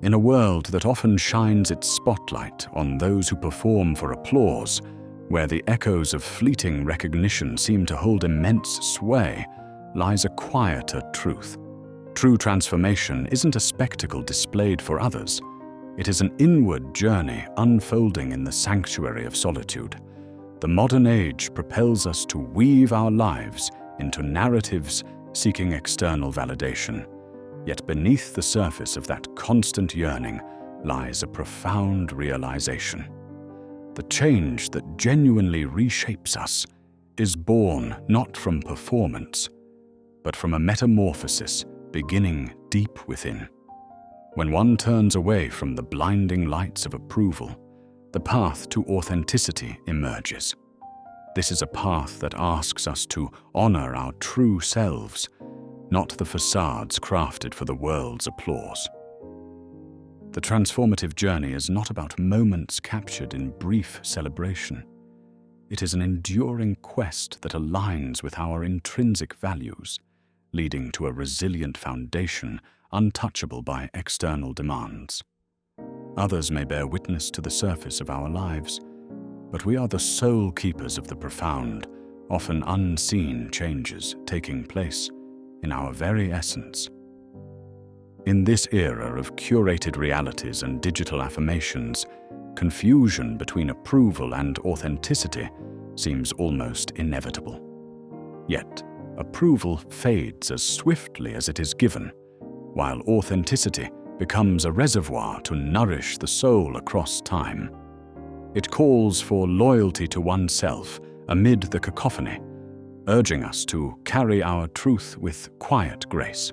In a world that often shines its spotlight on those who perform for applause, where the echoes of fleeting recognition seem to hold immense sway, lies a quieter truth. True transformation isn't a spectacle displayed for others. It is an inward journey unfolding in the sanctuary of solitude. The modern age propels us to weave our lives into narratives seeking external validation. Yet beneath the surface of that constant yearning lies a profound realization. The change that genuinely reshapes us is born not from performance, but from a metamorphosis beginning deep within. When one turns away from the blinding lights of approval, the path to authenticity emerges. This is a path that asks us to honor our true selves, not the facades crafted for the world's applause. The transformative journey is not about moments captured in brief celebration. It is an enduring quest that aligns with our intrinsic values, leading to a resilient foundation untouchable by external demands. Others may bear witness to the surface of our lives, but we are the sole keepers of the profound, often unseen changes taking place in our very essence. In this era of curated realities and digital affirmations, confusion between approval and authenticity seems almost inevitable. Yet, approval fades as swiftly as it is given, while authenticity becomes a reservoir to nourish the soul across time. It calls for loyalty to oneself amid the cacophony, urging us to carry our truth with quiet grace.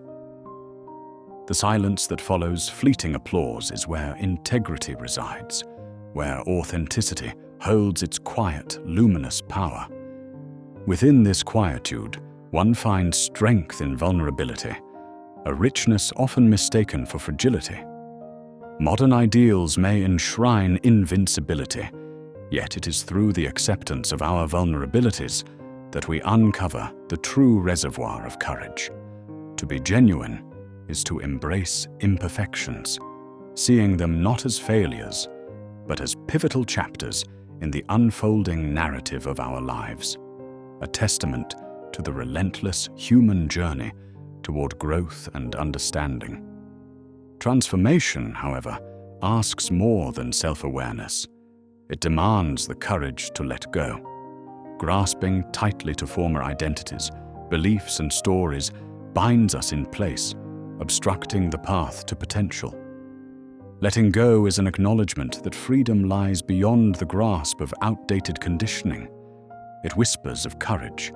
The silence that follows fleeting applause is where integrity resides, where authenticity holds its quiet, luminous power. Within this quietude, one finds strength in vulnerability, a richness often mistaken for fragility. Modern ideals may enshrine invincibility, yet it is through the acceptance of our vulnerabilities that we uncover the true reservoir of courage. To be genuine is to embrace imperfections, seeing them not as failures, but as pivotal chapters in the unfolding narrative of our lives, a testament to the relentless human journey toward growth and understanding. Transformation, however, asks more than self-awareness. It demands the courage to let go. Grasping tightly to former identities, beliefs, and stories binds us in place, obstructing the path to potential. Letting go is an acknowledgement that freedom lies beyond the grasp of outdated conditioning. It whispers of courage,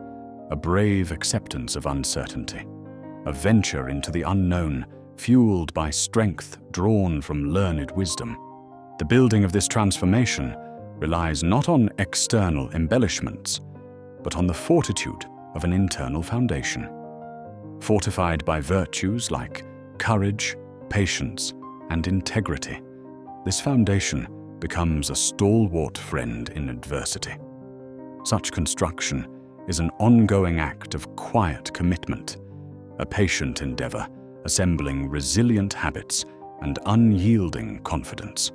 a brave acceptance of uncertainty, a venture into the unknown, fueled by strength drawn from learned wisdom. The building of this transformation relies not on external embellishments, but on the fortitude of an internal foundation. Fortified by virtues like courage, patience, and integrity, this foundation becomes a stalwart friend in adversity. Such construction is an ongoing act of quiet commitment, a patient endeavor assembling resilient habits and unyielding confidence.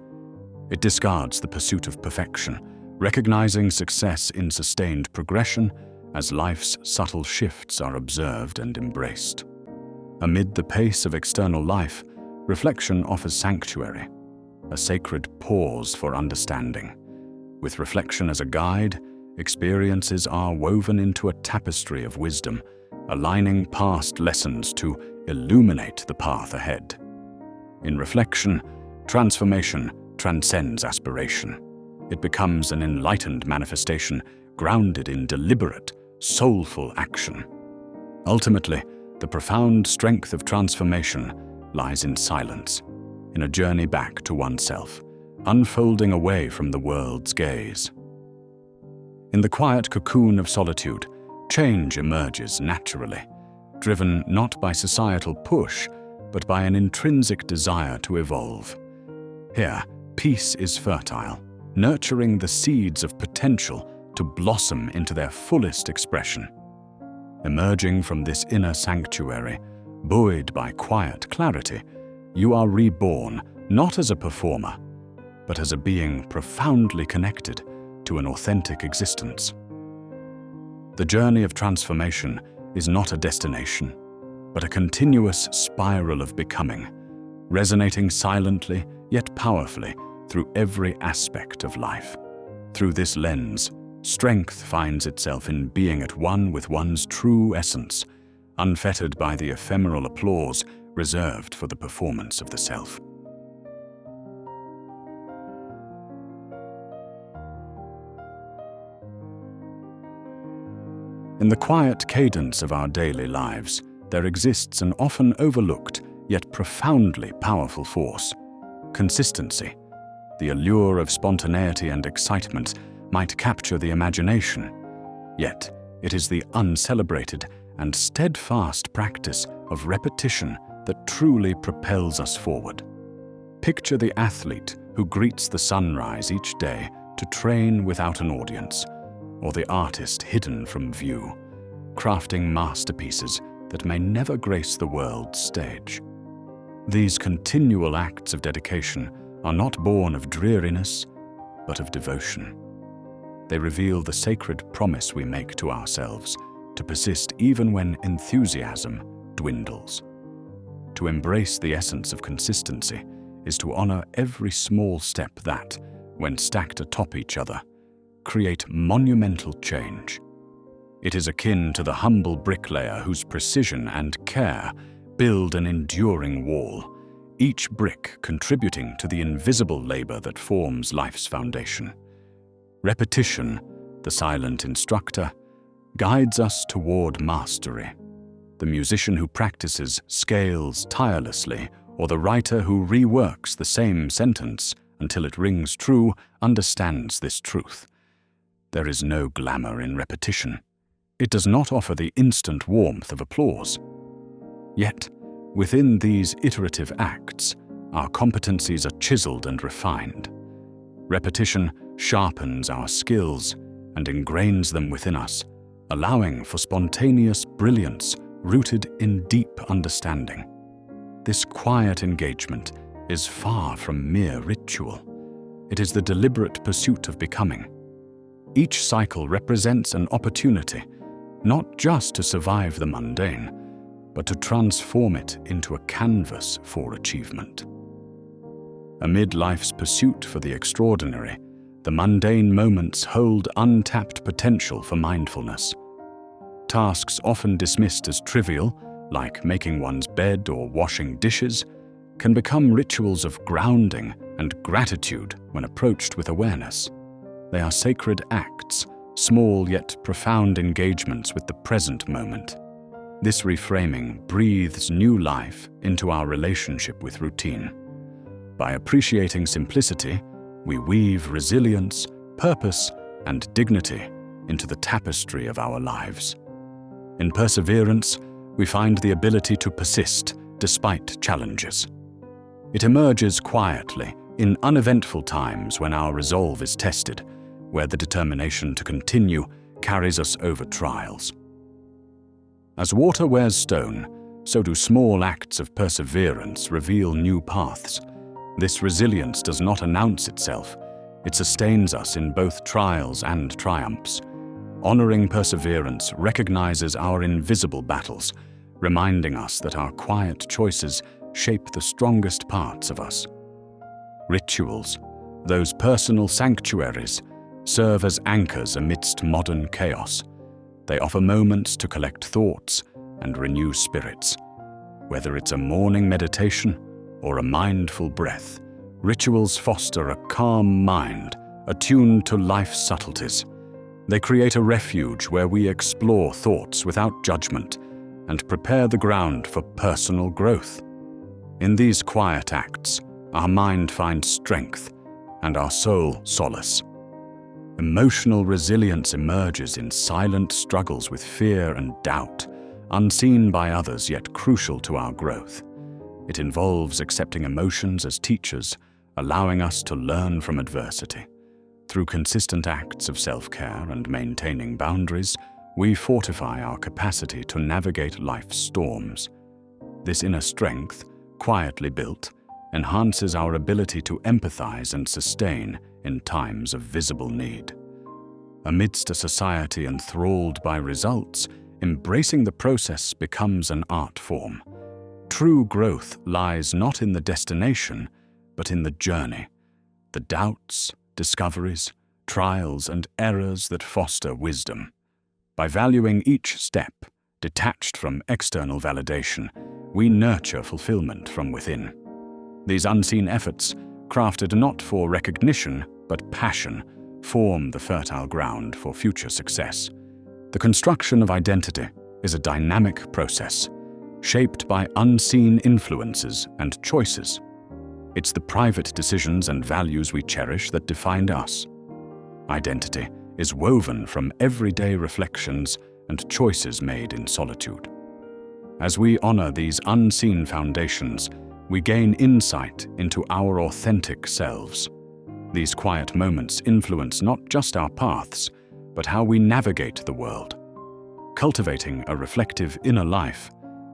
It discards the pursuit of perfection, recognizing success in sustained progression as life's subtle shifts are observed and embraced. Amid the pace of external life, reflection offers sanctuary, a sacred pause for understanding. With reflection as a guide, experiences are woven into a tapestry of wisdom, aligning past lessons to illuminate the path ahead. In reflection, transformation transcends aspiration. It becomes an enlightened manifestation grounded in deliberate, soulful action. Ultimately, the profound strength of transformation lies in silence, in a journey back to oneself, unfolding away from the world's gaze. In the quiet cocoon of solitude, change emerges naturally, driven not by societal push, but by an intrinsic desire to evolve. Here, peace is fertile, nurturing the seeds of potential to blossom into their fullest expression. Emerging from this inner sanctuary, buoyed by quiet clarity, you are reborn not as a performer, but as a being profoundly connected to an authentic existence. The journey of transformation is not a destination, but a continuous spiral of becoming, resonating silently yet powerfully through every aspect of life. Through this lens, strength finds itself in being at one with one's true essence, unfettered by the ephemeral applause reserved for the performance of the self. In the quiet cadence of our daily lives, there exists an often overlooked yet profoundly powerful force: consistency. The allure of spontaneity and excitement might capture the imagination, yet it is the uncelebrated and steadfast practice of repetition that truly propels us forward. Picture the athlete who greets the sunrise each day to train without an audience, or the artist hidden from view, crafting masterpieces that may never grace the world's stage. These continual acts of dedication are not born of dreariness, but of devotion. They reveal the sacred promise we make to ourselves to persist even when enthusiasm dwindles. To embrace the essence of consistency is to honor every small step that, when stacked atop each other, create monumental change. It is akin to the humble bricklayer whose precision and care build an enduring wall, each brick contributing to the invisible labor that forms life's foundation. Repetition, the silent instructor, guides us toward mastery. The musician who practices scales tirelessly, or the writer who reworks the same sentence until it rings true, understands this truth. There is no glamour in repetition. It does not offer the instant warmth of applause. Yet, within these iterative acts, our competencies are chiseled and refined. Repetition sharpens our skills and ingrains them within us, allowing for spontaneous brilliance rooted in deep understanding. This quiet engagement is far from mere ritual. It is the deliberate pursuit of becoming. Each cycle represents an opportunity, not just to survive the mundane, but to transform it into a canvas for achievement. Amid life's pursuit for the extraordinary, the mundane moments hold untapped potential for mindfulness. Tasks often dismissed as trivial, like making one's bed or washing dishes, can become rituals of grounding and gratitude when approached with awareness. They are sacred acts, small yet profound engagements with the present moment. This reframing breathes new life into our relationship with routine. By appreciating simplicity, we weave resilience, purpose, and dignity into the tapestry of our lives. In perseverance, we find the ability to persist despite challenges. It emerges quietly in uneventful times when our resolve is tested, where the determination to continue carries us over trials. As water wears stone, so do small acts of perseverance reveal new paths. This resilience does not announce itself. It sustains us in both trials and triumphs. Honoring perseverance recognizes our invisible battles, reminding us that our quiet choices shape the strongest parts of us. Rituals, those personal sanctuaries, serve as anchors amidst modern chaos. They offer moments to collect thoughts and renew spirits. Whether it's a morning meditation or a mindful breath, rituals foster a calm mind, attuned to life's subtleties. They create a refuge where we explore thoughts without judgment and prepare the ground for personal growth. In these quiet acts, our mind finds strength and our soul solace. Emotional resilience emerges in silent struggles with fear and doubt, unseen by others yet crucial to our growth. It involves accepting emotions as teachers, allowing us to learn from adversity. Through consistent acts of self-care and maintaining boundaries, we fortify our capacity to navigate life's storms. This inner strength, quietly built, enhances our ability to empathize and sustain in times of visible need. Amidst a society enthralled by results, embracing the process becomes an art form. True growth lies not in the destination, but in the journey, the doubts, discoveries, trials, and errors that foster wisdom. By valuing each step, detached from external validation, we nurture fulfillment from within. These unseen efforts, crafted not for recognition but passion, form the fertile ground for future success. The construction of identity is a dynamic process, shaped by unseen influences and choices. It's the private decisions and values we cherish that define us. Identity is woven from everyday reflections and choices made in solitude. As we honor these unseen foundations, we gain insight into our authentic selves. These quiet moments influence not just our paths, but how we navigate the world. Cultivating a reflective inner life,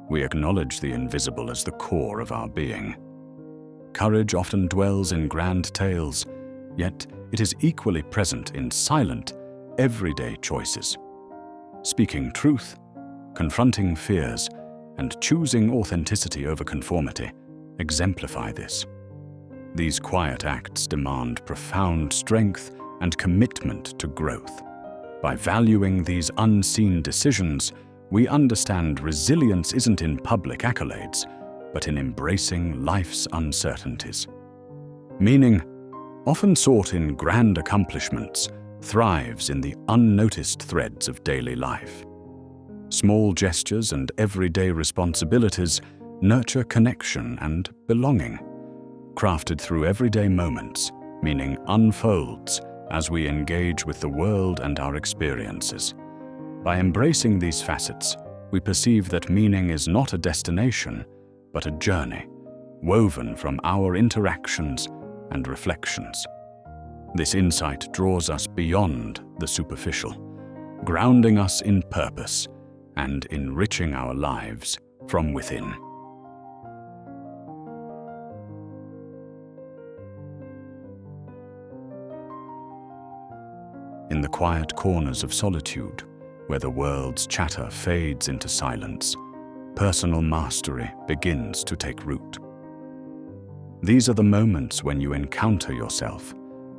we acknowledge the invisible as the core of our being. Courage often dwells in grand tales, yet it is equally present in silent, everyday choices. Speaking truth, confronting fears, and choosing authenticity over conformity exemplify this. These quiet acts demand profound strength and commitment to growth. By valuing these unseen decisions, we understand resilience isn't in public accolades, but in embracing life's uncertainties. Meaning, often sought in grand accomplishments, thrives in the unnoticed threads of daily life. Small gestures and everyday responsibilities nurture connection and belonging. Crafted through everyday moments, meaning unfolds as we engage with the world and our experiences. By embracing these facets, we perceive that meaning is not a destination, but a journey, woven from our interactions and reflections. This insight draws us beyond the superficial, grounding us in purpose and enriching our lives from within. In the quiet corners of solitude, where the world's chatter fades into silence, personal mastery begins to take root. These are the moments when you encounter yourself,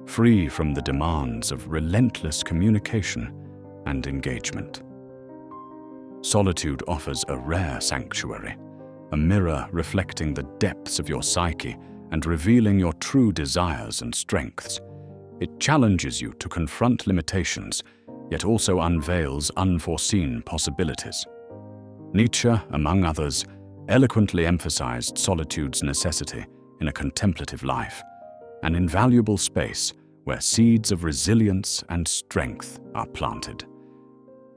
free from the demands of relentless communication and engagement. Solitude offers a rare sanctuary, a mirror reflecting the depths of your psyche and revealing your true desires and strengths. It challenges you to confront limitations, yet also unveils unforeseen possibilities. Nietzsche, among others, eloquently emphasized solitude's necessity in a contemplative life, an invaluable space where seeds of resilience and strength are planted.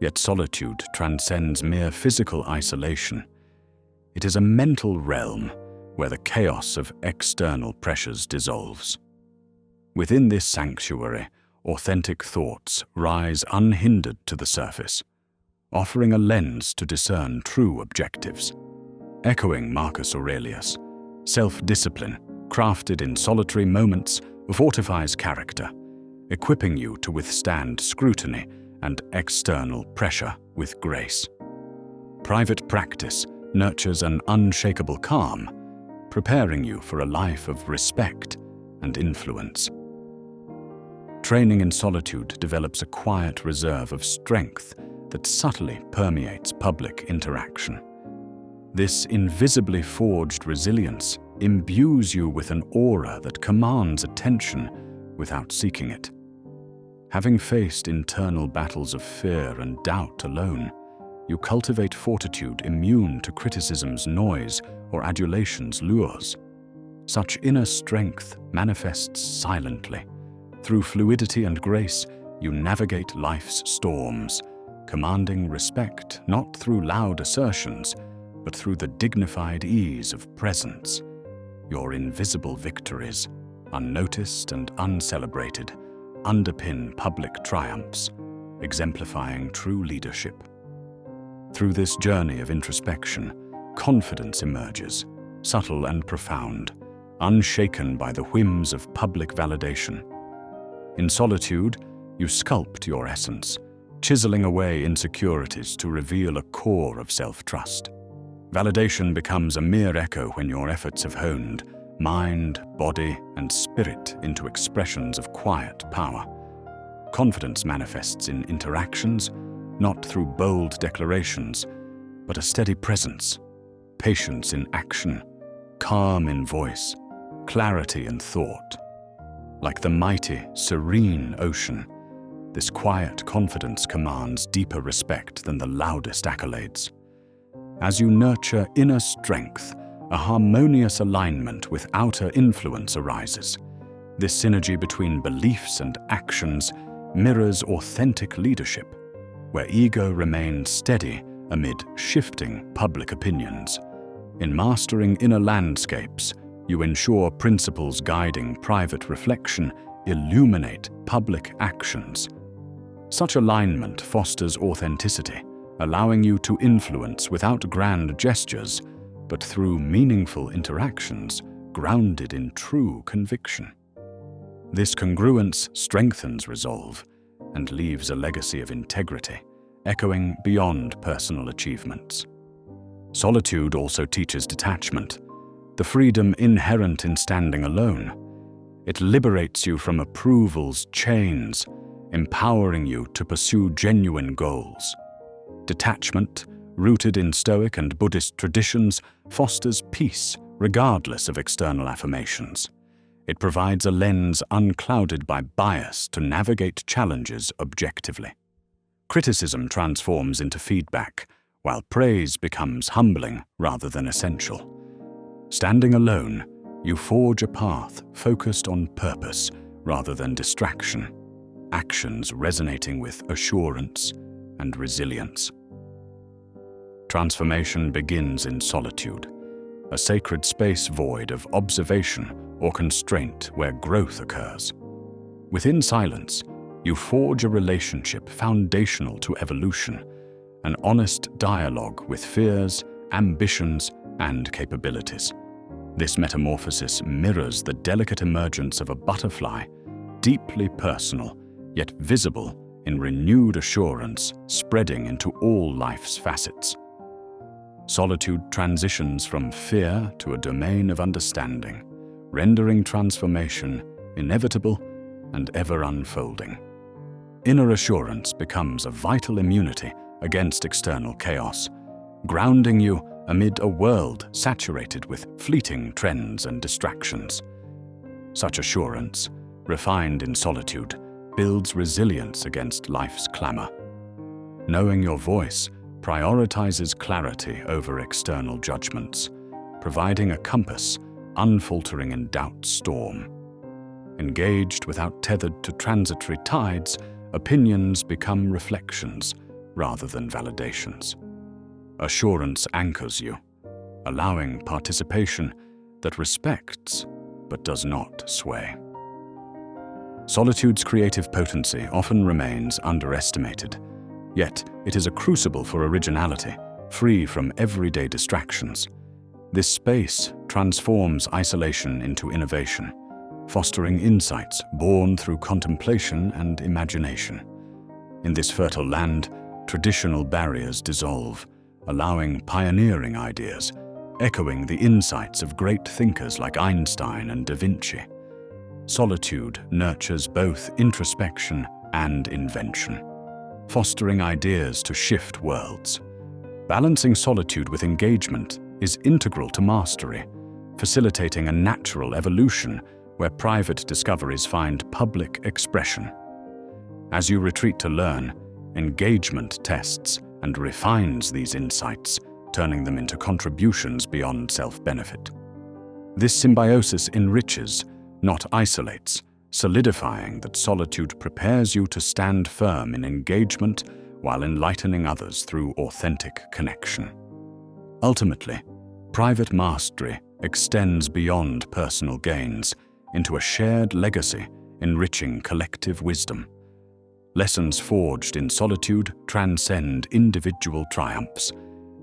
Yet solitude transcends mere physical isolation. It is a mental realm where the chaos of external pressures dissolves. Within this sanctuary, authentic thoughts rise unhindered to the surface, offering a lens to discern true objectives. Echoing Marcus Aurelius, self-discipline, crafted in solitary moments, fortifies character, equipping you to withstand scrutiny and external pressure with grace. Private practice nurtures an unshakable calm, preparing you for a life of respect and influence. Training in solitude develops a quiet reserve of strength that subtly permeates public interaction. This invisibly forged resilience imbues you with an aura that commands attention without seeking it. Having faced internal battles of fear and doubt alone, you cultivate fortitude immune to criticism's noise or adulation's lures. Such inner strength manifests silently. Through fluidity and grace, you navigate life's storms, commanding respect not through loud assertions, but through the dignified ease of presence. Your invisible victories, unnoticed and uncelebrated, underpin public triumphs, exemplifying true leadership. Through this journey of introspection, confidence emerges, subtle and profound, unshaken by the whims of public validation. In solitude, you sculpt your essence, chiseling away insecurities to reveal a core of self-trust. Validation becomes a mere echo when your efforts have honed mind, body, and spirit into expressions of quiet power. Confidence manifests in interactions, not through bold declarations, but a steady presence, patience in action, calm in voice, clarity in thought. Like the mighty, serene ocean, this quiet confidence commands deeper respect than the loudest accolades. As you nurture inner strength, a harmonious alignment with outer influence arises. This synergy between beliefs and actions mirrors authentic leadership, where ego remains steady amid shifting public opinions. In mastering inner landscapes, you ensure principles guiding private reflection illuminate public actions. Such alignment fosters authenticity, allowing you to influence without grand gestures, but through meaningful interactions grounded in true conviction. This congruence strengthens resolve and leaves a legacy of integrity, echoing beyond personal achievements. Solitude also teaches detachment, the freedom inherent in standing alone. It liberates you from approval's chains, empowering you to pursue genuine goals. Detachment, rooted in Stoic and Buddhist traditions, fosters peace regardless of external affirmations. It provides a lens unclouded by bias to navigate challenges objectively. Criticism transforms into feedback, while praise becomes humbling rather than essential. Standing alone, you forge a path focused on purpose rather than distraction, actions resonating with assurance and resilience. Transformation begins in solitude, a sacred space void of observation or constraint where growth occurs. Within silence, You forge a relationship foundational to evolution, an honest dialogue with fears, ambitions, and capabilities. This metamorphosis mirrors the delicate emergence of a butterfly, deeply personal, yet visible in renewed assurance spreading into all life's facets. Solitude transitions from fear to a domain of understanding, rendering transformation inevitable and ever unfolding. Inner assurance becomes a vital immunity against external chaos, grounding you amid a world saturated with fleeting trends and distractions. Such assurance, refined in solitude, builds resilience against life's clamor. Knowing your voice prioritizes clarity over external judgments, providing a compass unfaltering in doubt's storm. Engaged without tethered to transitory tides, opinions become reflections rather than validations. Assurance anchors you, allowing participation that respects but does not sway. Solitude's creative potency often remains underestimated, yet it is a crucible for originality, free from everyday distractions. This space transforms isolation into innovation, fostering insights born through contemplation and imagination. In this fertile land, traditional barriers dissolve, allowing pioneering ideas, echoing the insights of great thinkers like Einstein and Da Vinci. Solitude nurtures both introspection and invention, fostering ideas to shift worlds. Balancing solitude with engagement is integral to mastery, facilitating a natural evolution where private discoveries find public expression. As you retreat to learn, engagement tests and refines these insights, turning them into contributions beyond self-benefit. This symbiosis enriches, not isolates, solidifying that solitude prepares you to stand firm in engagement while enlightening others through authentic connection. Ultimately, private mastery extends beyond personal gains into a shared legacy enriching collective wisdom. Lessons forged in solitude transcend individual triumphs,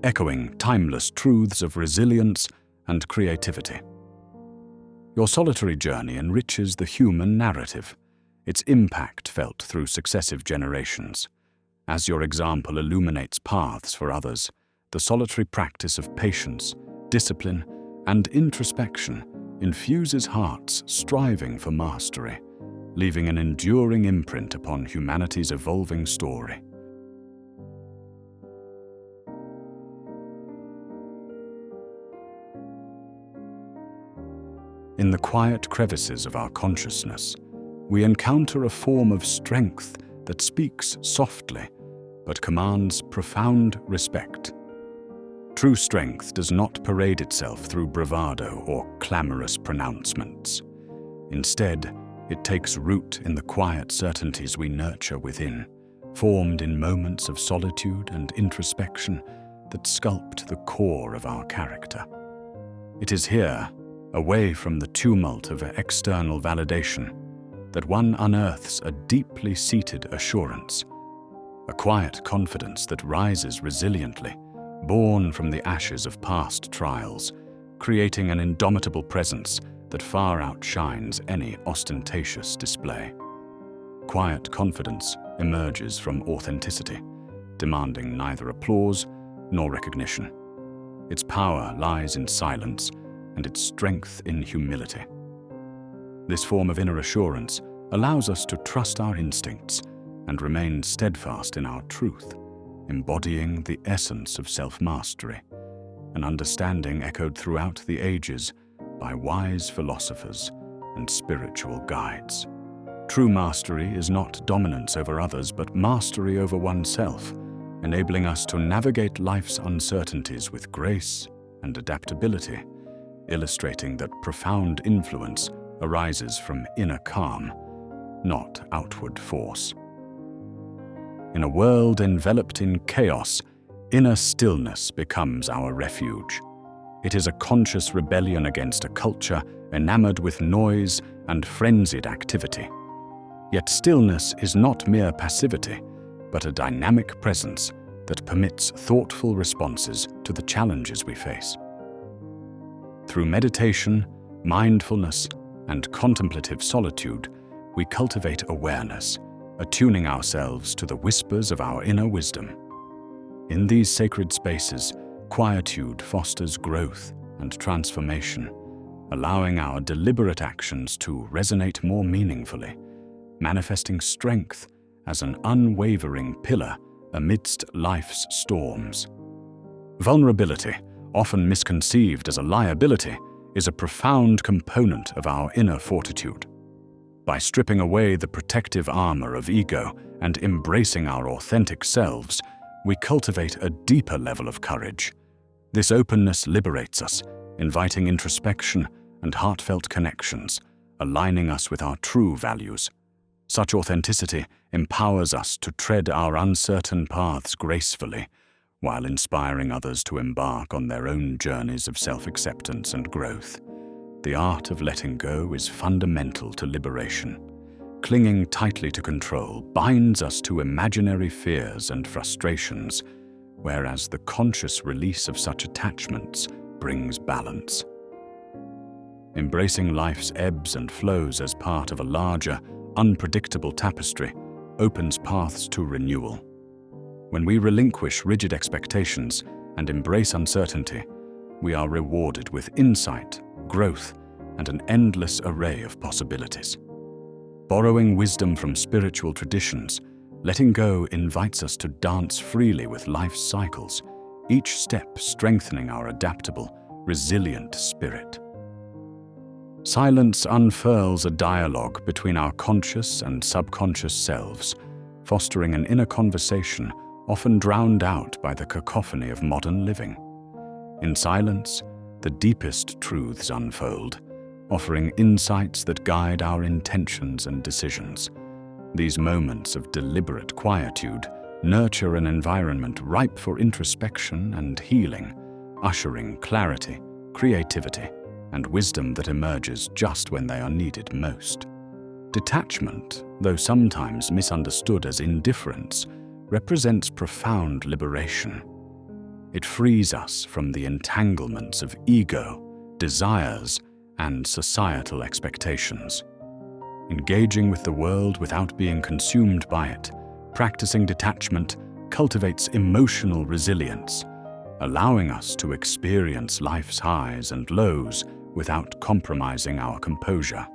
echoing timeless truths of resilience and creativity. Your solitary journey enriches the human narrative, its impact felt through successive generations. As your example illuminates paths for others, the solitary practice of patience, discipline, and introspection infuses hearts striving for mastery, leaving an enduring imprint upon humanity's evolving story. In the quiet crevices of our consciousness, we encounter a form of strength that speaks softly but commands profound respect. True strength does not parade itself through bravado or clamorous pronouncements. Instead, it takes root in the quiet certainties we nurture within, formed in moments of solitude and introspection that sculpt the core of our character. It is here, away from the tumult of external validation, that one unearths a deeply seated assurance, a quiet confidence that rises resiliently, born from the ashes of past trials, creating an indomitable presence that far outshines any ostentatious display. Quiet confidence emerges from authenticity, demanding neither applause nor recognition. Its power lies in silence and its strength in humility. This form of inner assurance allows us to trust our instincts and remain steadfast in our truth, embodying the essence of self-mastery, an understanding echoed throughout the ages by wise philosophers and spiritual guides. True mastery is not dominance over others, but mastery over oneself, enabling us to navigate life's uncertainties with grace and adaptability, illustrating that profound influence arises from inner calm, not outward force. In a world enveloped in chaos, inner stillness becomes our refuge. It is a conscious rebellion against a culture enamored with noise and frenzied activity. Yet stillness is not mere passivity, but a dynamic presence that permits thoughtful responses to the challenges we face. Through meditation, mindfulness, and contemplative solitude, we cultivate awareness, attuning ourselves to the whispers of our inner wisdom. In these sacred spaces, quietude fosters growth and transformation, allowing our deliberate actions to resonate more meaningfully, manifesting strength as an unwavering pillar amidst life's storms. Vulnerability, often misconceived as a liability, is a profound component of our inner fortitude. By stripping away the protective armor of ego and embracing our authentic selves, we cultivate a deeper level of courage. This openness liberates us, inviting introspection and heartfelt connections, aligning us with our true values. Such authenticity empowers us to tread our uncertain paths gracefully, while inspiring others to embark on their own journeys of self-acceptance and growth. The art of letting go is fundamental to liberation. Clinging tightly to control binds us to imaginary fears and frustrations, whereas the conscious release of such attachments brings balance. Embracing life's ebbs and flows as part of a larger, unpredictable tapestry opens paths to renewal. When we relinquish rigid expectations and embrace uncertainty, we are rewarded with insight, growth, and an endless array of possibilities. Borrowing wisdom from spiritual traditions, letting go invites us to dance freely with life's cycles, each step strengthening our adaptable, resilient spirit. Silence unfurls a dialogue between our conscious and subconscious selves, fostering an inner conversation often drowned out by the cacophony of modern living. In silence, the deepest truths unfold, offering insights that guide our intentions and decisions. These moments of deliberate quietude nurture an environment ripe for introspection and healing, ushering clarity, creativity, and wisdom that emerges just when they are needed most. Detachment, though sometimes misunderstood as indifference, represents profound liberation. It frees us from the entanglements of ego, desires, and societal expectations. Engaging with the world without being consumed by it, practicing detachment cultivates emotional resilience, allowing us to experience life's highs and lows without compromising our composure.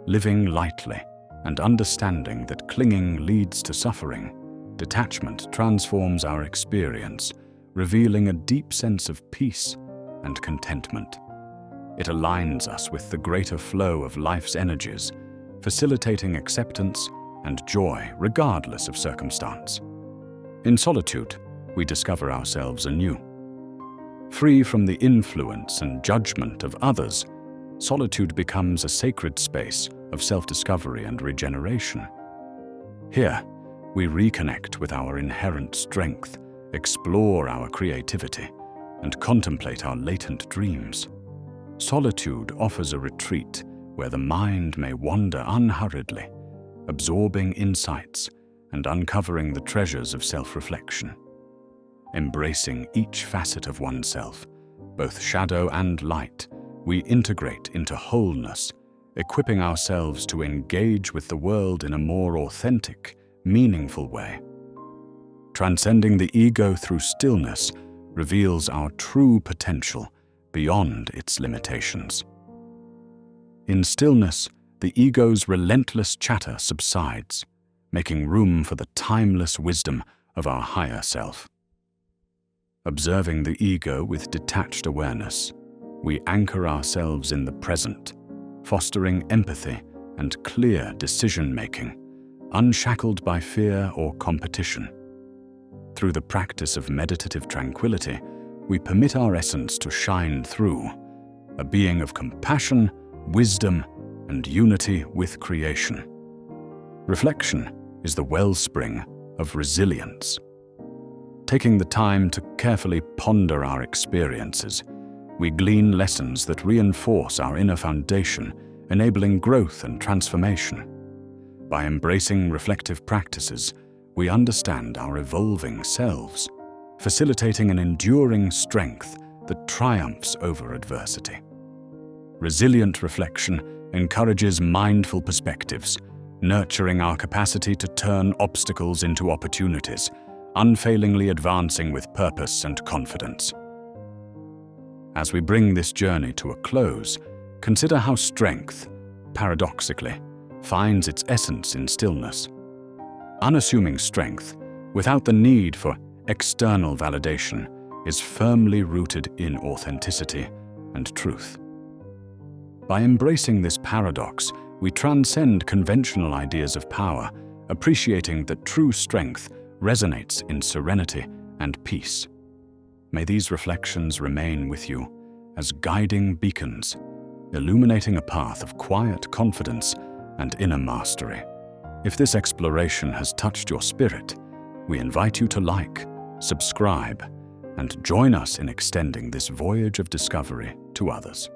Living lightly and understanding that clinging leads to suffering, detachment transforms our experience, revealing a deep sense of peace and contentment. It aligns us with the greater flow of life's energies, facilitating acceptance and joy regardless of circumstance. In solitude, we discover ourselves anew. Free from the influence and judgment of others, solitude becomes a sacred space of self-discovery and regeneration. Here, we reconnect with our inherent strength, explore our creativity, and contemplate our latent dreams. Solitude offers a retreat where the mind may wander unhurriedly, absorbing insights and uncovering the treasures of self-reflection. Embracing each facet of oneself, both shadow and light, we integrate into wholeness, equipping ourselves to engage with the world in a more authentic, meaningful way. Transcending the ego through stillness reveals our true potential beyond its limitations. In stillness, the ego's relentless chatter subsides, making room for the timeless wisdom of our higher self. Observing the ego with detached awareness, we anchor ourselves in the present, fostering empathy and clear decision-making, unshackled by fear or competition. Through the practice of meditative tranquility, we permit our essence to shine through, a being of compassion, wisdom, and unity with creation. Reflection is the wellspring of resilience. Taking the time to carefully ponder our experiences, we glean lessons that reinforce our inner foundation, enabling growth and transformation. By embracing reflective practices, we understand our evolving selves, facilitating an enduring strength that triumphs over adversity. Resilient reflection encourages mindful perspectives, nurturing our capacity to turn obstacles into opportunities, unfailingly advancing with purpose and confidence. As we bring this journey to a close, consider how strength, paradoxically, finds its essence in stillness. Unassuming strength, without the need for external validation, is firmly rooted in authenticity and truth. By embracing this paradox, we transcend conventional ideas of power, appreciating that true strength resonates in serenity and peace. May these reflections remain with you as guiding beacons, illuminating a path of quiet confidence and inner mastery. If this exploration has touched your spirit, we invite you to like, subscribe, and join us in extending this voyage of discovery to others.